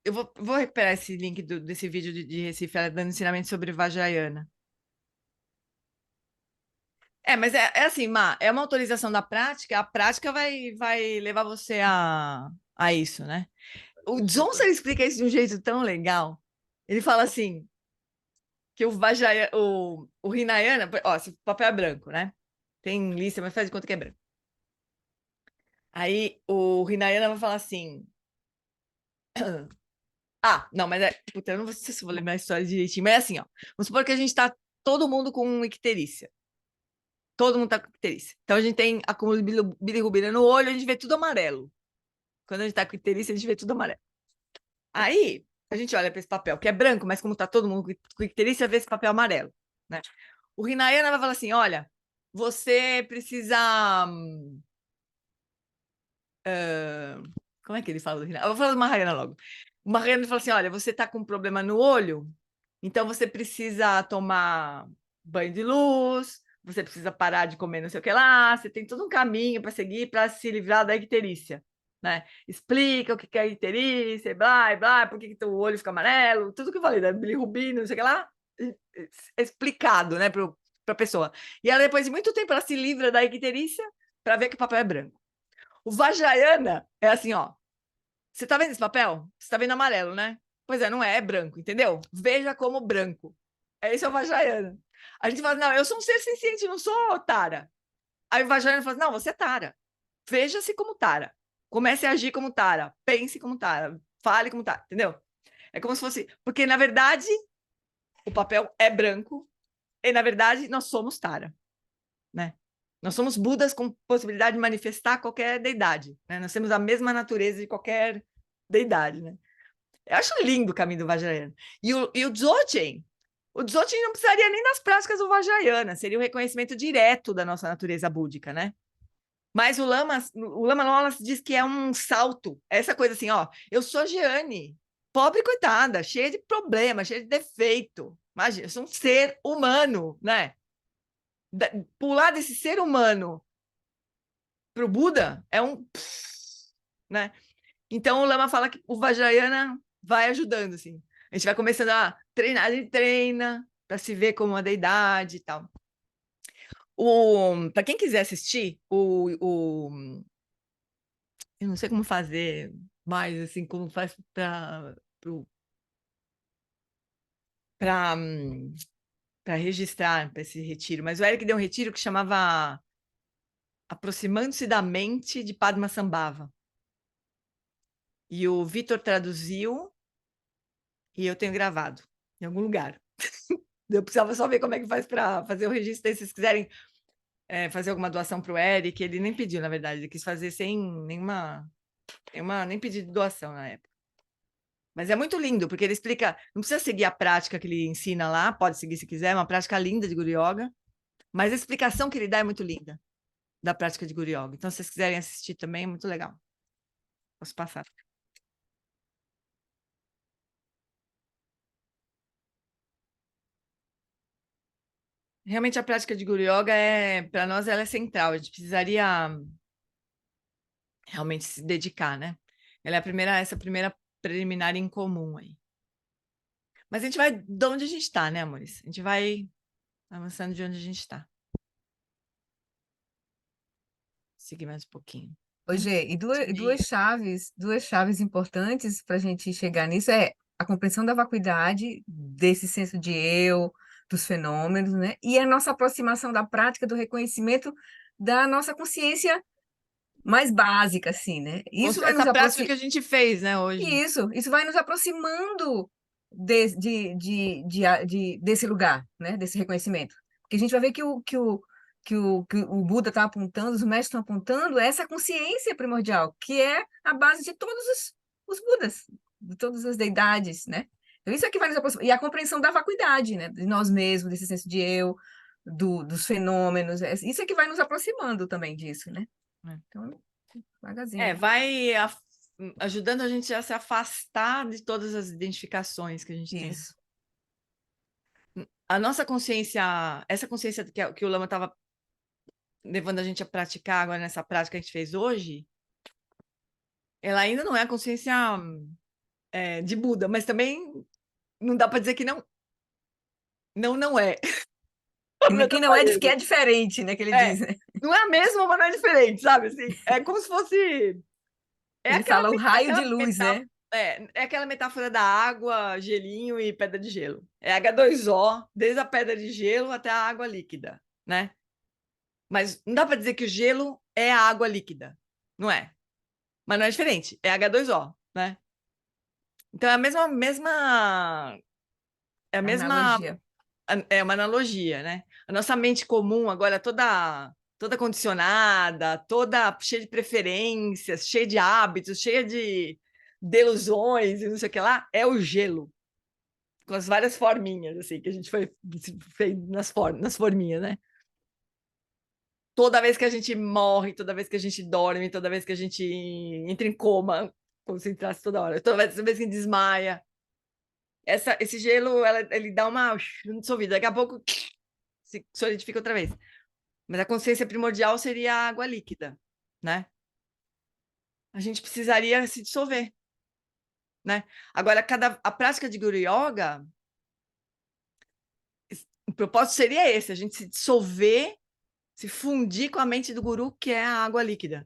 eu vou recuperar esse link desse vídeo de Recife, ela dando ensinamento sobre Vajrayana. Mas é assim, Má, é uma autorização da prática, a prática vai levar você a isso, né? O Johnson explica isso de um jeito tão legal. Ele fala assim, que o Vajrayana, o Hinayana, ó, esse papel é branco, né? Tem lista, mas faz de conta que é branco. Aí o Hinayana vai falar assim... não, mas puta, eu não sei se vou lembrar a história direitinho, mas é assim, ó. Vamos supor que a gente tá todo mundo com icterícia. Todo mundo tá com icterícia. Então a gente tem acúmulo de bilirrubina no olho, a gente vê tudo amarelo. Quando a gente tá com icterícia, a gente vê tudo amarelo. Aí a gente olha para esse papel, que é branco, mas como tá todo mundo com icterícia, vê esse papel amarelo, né? O Hinayana vai falar assim, olha, você precisa... como é que ele fala do Hinayana? Eu vou falar do Mahayana logo. O Mahayana fala assim, olha, você tá com um problema no olho, então você precisa tomar banho de luz, você precisa parar de comer não sei o que lá, você tem todo um caminho para seguir para se livrar da icterícia, né? Explica o que é icterícia, blá, blá, por que o olho fica amarelo, tudo que eu falei, da bilirrubina, não sei o que lá, é explicado, né, para a pessoa. E ela, depois de muito tempo, ela se livra da icterícia para ver que o papel é branco. O Vajrayana é assim, ó, você tá vendo esse papel? Você tá vendo amarelo, né? Pois é, não é branco, entendeu? Veja como branco. Esse é o Vajrayana. A gente fala, não, eu sou um ser senciente, não sou Tara. Aí o Vajrayana fala, não, você é Tara. Veja-se como Tara. Comece a agir como Tara. Pense como Tara. Fale como Tara, entendeu? É como se fosse... Porque, na verdade, o papel é branco e, na verdade, nós somos Tara, né? Nós somos Budas com possibilidade de manifestar qualquer deidade, né? Nós temos a mesma natureza de qualquer deidade, né? Eu acho lindo o caminho do Vajrayana. E o Dzogchen não precisaria nem das práticas do Vajrayana, seria o reconhecimento direto da nossa natureza búdica, né? Mas o Lama Wallace diz que é um salto, essa coisa assim, ó, eu sou Jeane, pobre coitada, cheia de problemas, cheia de defeito. Imagina, eu sou um ser humano, né? Pular desse ser humano para o Buda é né? Então o Lama fala que o Vajrayana vai ajudando, assim. A gente vai começando a treinar, a gente treina para se ver como uma deidade e tal. Para quem quiser assistir, eu não sei como fazer mais, assim, como faz para registrar para esse retiro, mas o Eric deu um retiro que chamava Aproximando-se da Mente de Padmasambhava. E o Vitor traduziu e eu tenho gravado em algum lugar. Eu precisava só ver como é que faz para fazer o registro. Se vocês quiserem fazer alguma doação para o Eric, ele nem pediu, na verdade, ele quis fazer sem nem pedido de doação na época. Mas é muito lindo, porque ele explica, não precisa seguir a prática que ele ensina lá, pode seguir se quiser, é uma prática linda de Guru Yoga, mas a explicação que ele dá é muito linda, da prática de Guru Yoga. Então, se vocês quiserem assistir também, é muito legal. Posso passar. Realmente, a prática de Guru Yoga, para nós, ela é central. A gente precisaria realmente se dedicar, né? Ela é essa primeira preliminar em comum aí. Mas a gente vai de onde a gente está, né, amores? A gente vai avançando de onde a gente está. Seguir mais um pouquinho. Ô, Gê, e duas chaves importantes para a gente chegar nisso é a compreensão da vacuidade, desse senso de eu, dos fenômenos, né? E a nossa aproximação da prática do reconhecimento da nossa consciência mais básica, assim, né? Isso vai nos Essa prática que a gente fez, né, hoje. Isso vai nos aproximando desse lugar, né? Desse reconhecimento. Porque a gente vai ver que o Buda está apontando, os mestres estão apontando, é essa consciência primordial, que é a base de todos os Budas, de todas as deidades, né? Então, isso é que vai nos aproximar. E a compreensão da vacuidade, né? De nós mesmos, desse senso de eu, dos fenômenos. Isso é que vai nos aproximando também disso, né? Então, devagarzinho. Vai ajudando a gente a se afastar de todas as identificações que a gente tem. A nossa consciência, essa consciência que o Lama estava levando a gente a praticar agora nessa prática que a gente fez hoje, ela ainda não é a consciência de Buda, mas também não dá para dizer que não. Não é. Que não é que é diferente, né? Que ele diz, né? Não é a mesma, mas não é diferente, sabe? Assim, é como se fosse. Ele fala o raio de luz, né? É aquela metáfora da água, gelinho e pedra de gelo. É H2O, desde a pedra de gelo até a água líquida, né? Mas não dá para dizer que o gelo é a água líquida, não é? Mas não é diferente, é H2O, né? Então é a mesma analogia. É uma analogia, né? A nossa mente comum agora toda condicionada, toda cheia de preferências, cheia de hábitos, cheia de delusões e não sei o que lá, é o gelo. Com as várias forminhas, assim, que a gente fez nas forminhas, né? Toda vez que a gente morre, toda vez que a gente dorme, toda vez que a gente entra em coma, como se entrasse toda hora, toda vez que desmaia. Esse gelo, ele dá uma dissolvida, daqui a pouco se solidifica outra vez. Mas a consciência primordial seria a água líquida, né? A gente precisaria se dissolver, né? Agora, a prática de Guru Yoga, o propósito seria esse, a gente se dissolver, se fundir com a mente do Guru, que é a água líquida.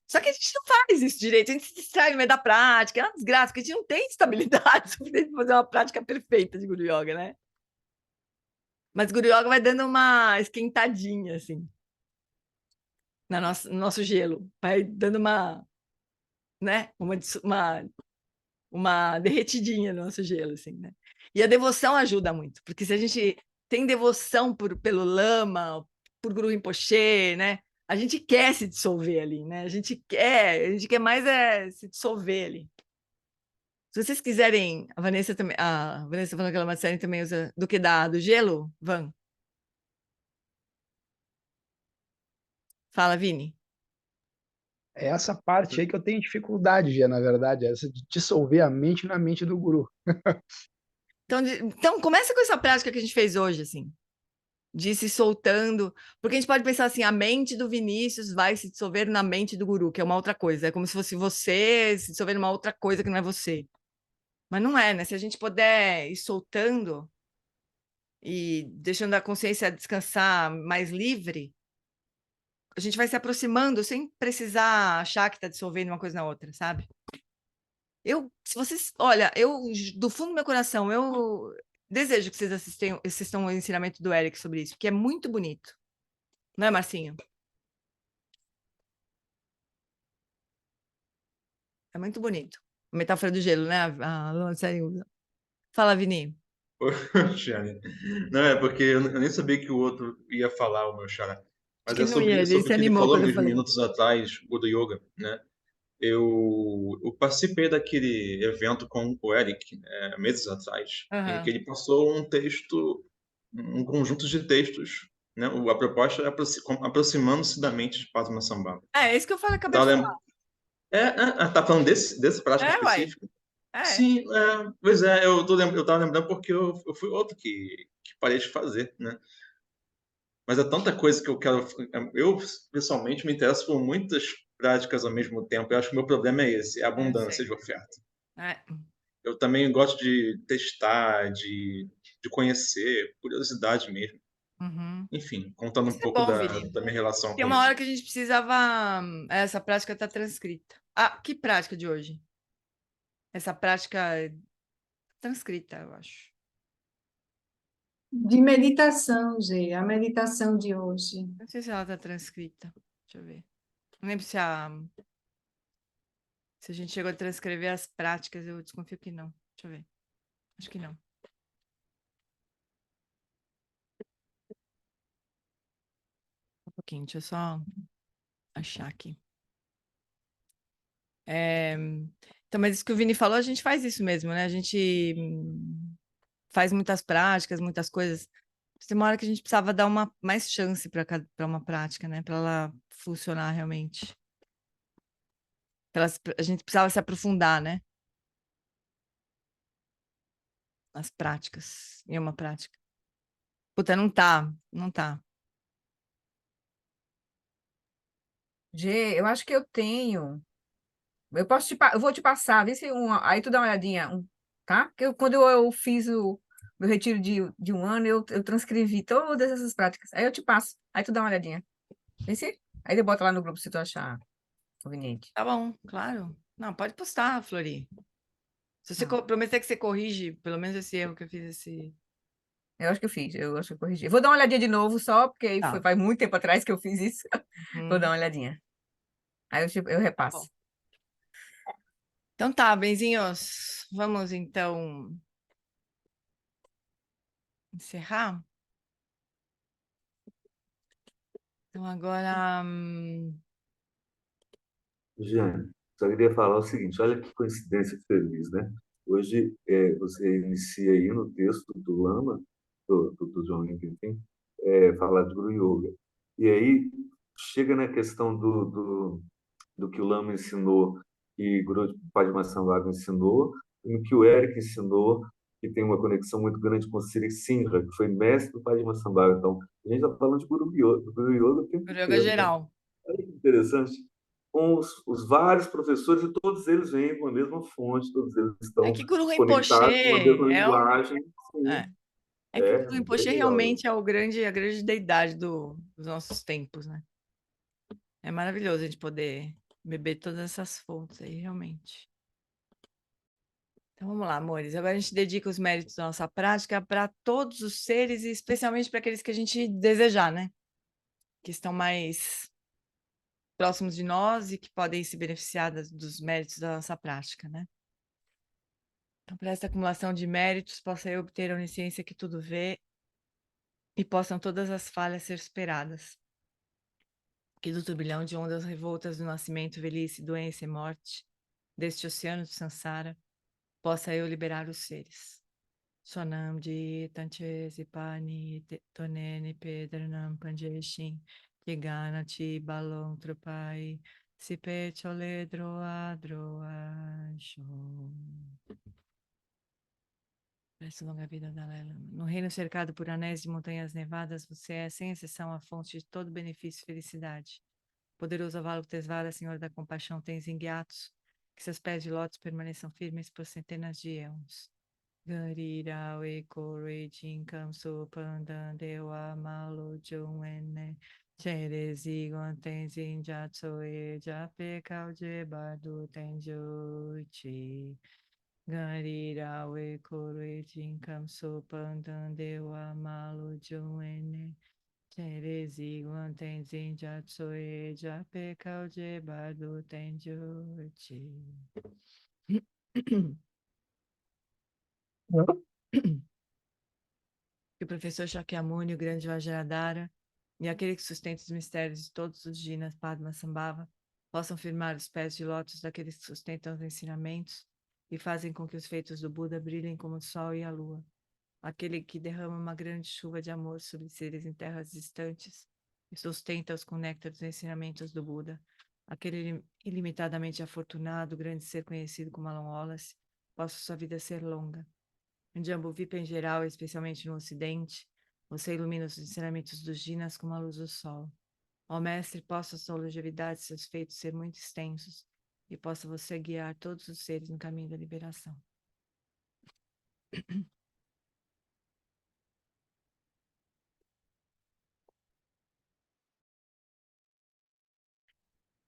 Só que a gente não faz isso direito, a gente se distrai no meio da prática, é uma desgraça, porque a gente não tem estabilidade suficiente para fazer uma prática perfeita de Guru Yoga, né? Mas Guru Yoga vai dando uma esquentadinha, assim, no nosso gelo. Vai dando né? Uma derretidinha no nosso gelo, assim, né? E a devoção ajuda muito, porque se a gente tem devoção pelo Lama, por Guru Rinpoche, né? A gente quer se dissolver ali, né? A gente quer mais se dissolver ali. Se vocês quiserem, a Vanessa falando que ela uma série também usa do gelo, Van. Fala, Vini. É essa parte aí que eu tenho dificuldade, já, na verdade, essa de dissolver a mente na mente do guru. Então começa com essa prática que a gente fez hoje, assim, de ir se soltando, porque a gente pode pensar assim, a mente do Vinícius vai se dissolver na mente do guru, que é uma outra coisa, é como se fosse você se dissolver numa outra coisa que não é você. Mas não é, né? Se a gente puder ir soltando e deixando a consciência descansar mais livre, a gente vai se aproximando sem precisar achar que está dissolvendo uma coisa na outra, sabe? Se vocês, olha, do fundo do meu coração, eu desejo que vocês assistam o ensinamento do Eric sobre isso, que é muito bonito. Não é, Marcinho? É muito bonito. A metáfora do gelo, né? A Lona usa. Fala, Vini. Não, é porque eu nem sabia que o outro ia falar, o meu xará. Mas é sobre ele se o que ele animou falou quando eu uns falei. minutos atrás, o do yoga, né? Eu participei daquele evento com o Eric, meses atrás, em que ele passou um texto, um conjunto de textos, né? A proposta é aproximando-se da mente de Padmasambhava. É isso que eu acabei de falar. Tá falando dessa prática específica? Sim, pois é, eu tava lembrando porque eu fui outro que parei de fazer, né? Mas é tanta coisa que eu quero. Eu, pessoalmente, me interesso por muitas práticas ao mesmo tempo. Eu acho que o meu problema é esse, é a Eu abundância sei. de oferta. É. Eu também gosto de testar, de conhecer, curiosidade mesmo. Uhum. Enfim, contando um Isso é pouco bom, da, Vini. da minha relação Tem com uma isso. hora que a gente precisava. Essa prática está transcrita. Ah, que prática de hoje? Essa prática é transcrita, eu acho. De meditação, Gê, a meditação de hoje. Não sei se ela está transcrita. Deixa eu ver. Não lembro se a gente chegou a transcrever as práticas, eu desconfio que não. Deixa eu ver. Acho que não. Um pouquinho, deixa eu só achar aqui. Então, mas isso que o Vini falou, a gente faz isso mesmo, né? A gente faz muitas práticas, muitas coisas. Tem uma hora que a gente precisava dar mais chance para uma prática, né? Para ela funcionar realmente. A gente precisava se aprofundar, né? Nas práticas, em uma prática. Puta, não tá. Gê, eu acho que eu tenho. Eu vou te passar, vê se aí tu dá uma olhadinha, tá? Porque quando eu fiz o meu retiro de um ano, eu transcrevi todas essas práticas. Aí eu te passo, aí tu dá uma olhadinha. Vê se. Aí eu boto lá no grupo se tu achar conveniente. Tá bom, claro. Não, pode postar, Flori. Se você Tá. prometer que você corrige, pelo menos esse erro que eu fiz esse. Eu acho que eu fiz, eu acho que eu corrigi. Eu vou dar uma olhadinha de novo só, porque aí Tá. faz muito tempo atrás que eu fiz isso. Vou dar Uhum. uma olhadinha. Aí eu repasso. Então tá, benzinhos. Vamos então encerrar? Então agora. Jeane, só queria falar o seguinte, olha que coincidência feliz, né? Hoje você inicia aí no texto do Lama, do John Lincoln, falar de Guru Yoga. E aí chega na questão do que o Lama ensinou, que Guru Padmasambhava ensinou, e no que o Eric ensinou, que tem uma conexão muito grande com o Sri Sinha, que foi mestre do Padmasambhava. Então, a gente está falando de Guru Yoga o tempo Guru Yoga inteiro, né? geral. Olha que interessante. Com os vários professores, e todos eles vêm com a mesma fonte, todos eles É estão que Guru conectados com a Rinpoche mesma linguagem. é, Sim, é que Guru Rinpoche Yoga Yoga. realmente é a grande deidade dos nossos tempos, né? É maravilhoso a gente poder beber todas essas fontes aí, realmente. Então vamos lá, amores. Agora a gente dedica os méritos da nossa prática para todos os seres e especialmente para aqueles que a gente desejar, né? Que estão mais próximos de nós e que podem se beneficiar dos méritos da nossa prática, né? Então, para essa acumulação de méritos, possa eu obter a onisciência que tudo vê e possam todas as falhas ser superadas. Que do turbilhão de ondas revoltas do nascimento, velhice, doença e morte, deste oceano de Sansara, possa eu liberar os seres. Sonam de Tanchesi Pani Tonene Pedranam Panjeshin Kiganati Balon Trupai Sipe Chole Droa Droa Shom. Peço longa vida da Lela. No reino cercado por anéis de montanhas nevadas, você é, sem exceção, a fonte de todo benefício e felicidade. Poderoso Avalokitesvara, Senhor da compaixão, Tenzin Gyatso, que seus pés de lótus permaneçam firmes por centenas de éons. Garira Weko Reijin Kamso Pandan Dewa Malo Jungwene Cherezi Tenzin Jatso E Jape Kauje Bardo Tenjuchi. Garira Weko Reijin Kamso Pandan Dewa Malo Jungwene Cherezi Tenzin Jatso E Jape Kauje Bardo Tenjuchi. Que o professor Shakyamuni, o grande Vajradhara, e aquele que sustenta os mistérios de todos os Jinas Padmasambhava, possam firmar os pés de lótus daqueles que sustentam os ensinamentos e fazem com que os feitos do Buda brilhem como o sol e a lua. Aquele que derrama uma grande chuva de amor sobre seres em terras distantes e sustenta-os com o néctar dos ensinamentos do Buda. Aquele ilimitadamente afortunado, grande ser conhecido como Alan Wallace, possa sua vida ser longa. Em Jambuvipa em geral, especialmente no Ocidente, você ilumina os ensinamentos dos Jinas como a luz do sol. Ó Mestre, possa sua longevidade e seus feitos ser muito extensos, e possa você guiar todos os seres no caminho da liberação.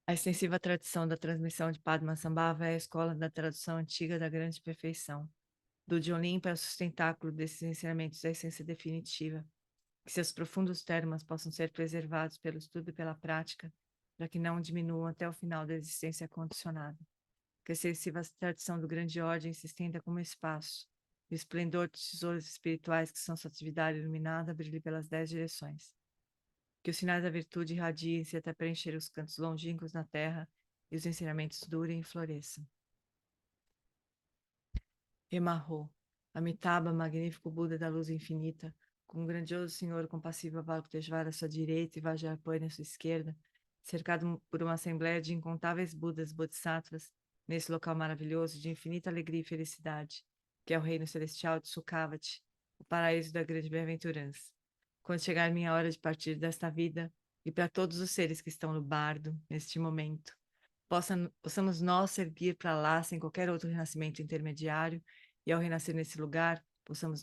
A extensiva tradição da transmissão de Padmasambhava é a escola da tradução antiga da grande perfeição, do Jolin para o sustentáculo desses ensinamentos da essência definitiva, que seus profundos termos possam ser preservados pelo estudo e pela prática, para que não diminuam até o final da existência condicionada. Que a extensiva tradição do grande ordem se estenda como espaço, e o esplendor dos tesouros espirituais que são sua atividade iluminada brilhe pelas 10 direções. Que os sinais da virtude irradiem-se até preencher os cantos longínquos na terra e os ensinamentos durem e floresçam. Emarro, Amitabha, magnífico Buda da luz infinita, com um grandioso Senhor compassivo Avalokiteshvara à sua direita e Vajrapani à sua esquerda, cercado por uma assembleia de incontáveis Budas Bodhisattvas, nesse local maravilhoso de infinita alegria e felicidade, que é o reino celestial de Sukhavati, o paraíso da grande bem-aventurança. Quando chegar minha hora de partir desta vida, e para todos os seres que estão no bardo, neste momento, possamos nós seguir para lá sem qualquer outro renascimento intermediário, e ao renascer nesse lugar, possamos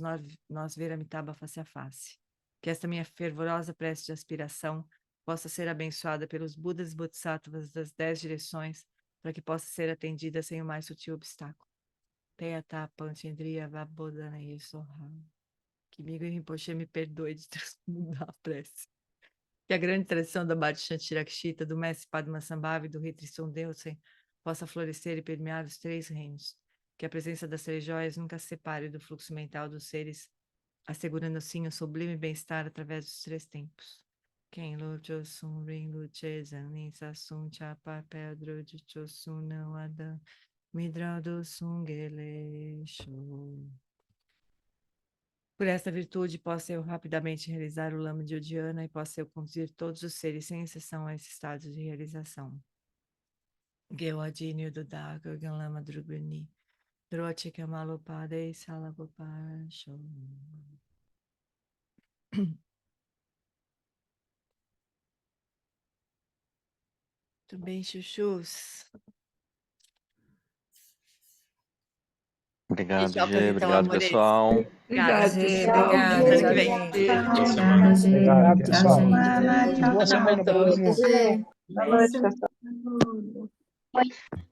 nós ver Amitabha face a face. Que esta minha fervorosa prece de aspiração possa ser abençoada pelos Budas e Bodhisattvas das 10 direções, para que possa ser atendida sem o mais sutil obstáculo. Teyata Panchendriya Vabodhana Yesoha. Que Migo Rinpoche me perdoe de transmudar a prece. Que a grande tradição da Bhakti Tirakshita, do Mestre Padmasambhava e do Rei Tristan Deusen possa florescer e permear os 3 reinos. Que a presença das 3 joias nunca se separe do fluxo mental dos seres, assegurando assim o sublime bem-estar através dos 3 tempos. Quem lutou sum ring luche zanin sasum chapa pedro de chosun não adam midrado sungele show. Por esta virtude, possa eu rapidamente realizar o lama de Udiana e possa eu conduzir todos os seres, sem exceção, a esse estado de realização. Gewadini Dudaga, Ganlama Drubini, Drochika Malopade e Salagopara. Tudo bem, chuchus? Obrigado, Tchau, Gê. Obrigado, amores. pessoal. Obrigada. Gê, Tchau, obrigada, Semana Gê. que vem. Boa Obrigada, semana. gente. Obrigado, Tchau, pessoal. gente. Boa semana para todo mundo. Gê. Boa noite, pessoal. Gê.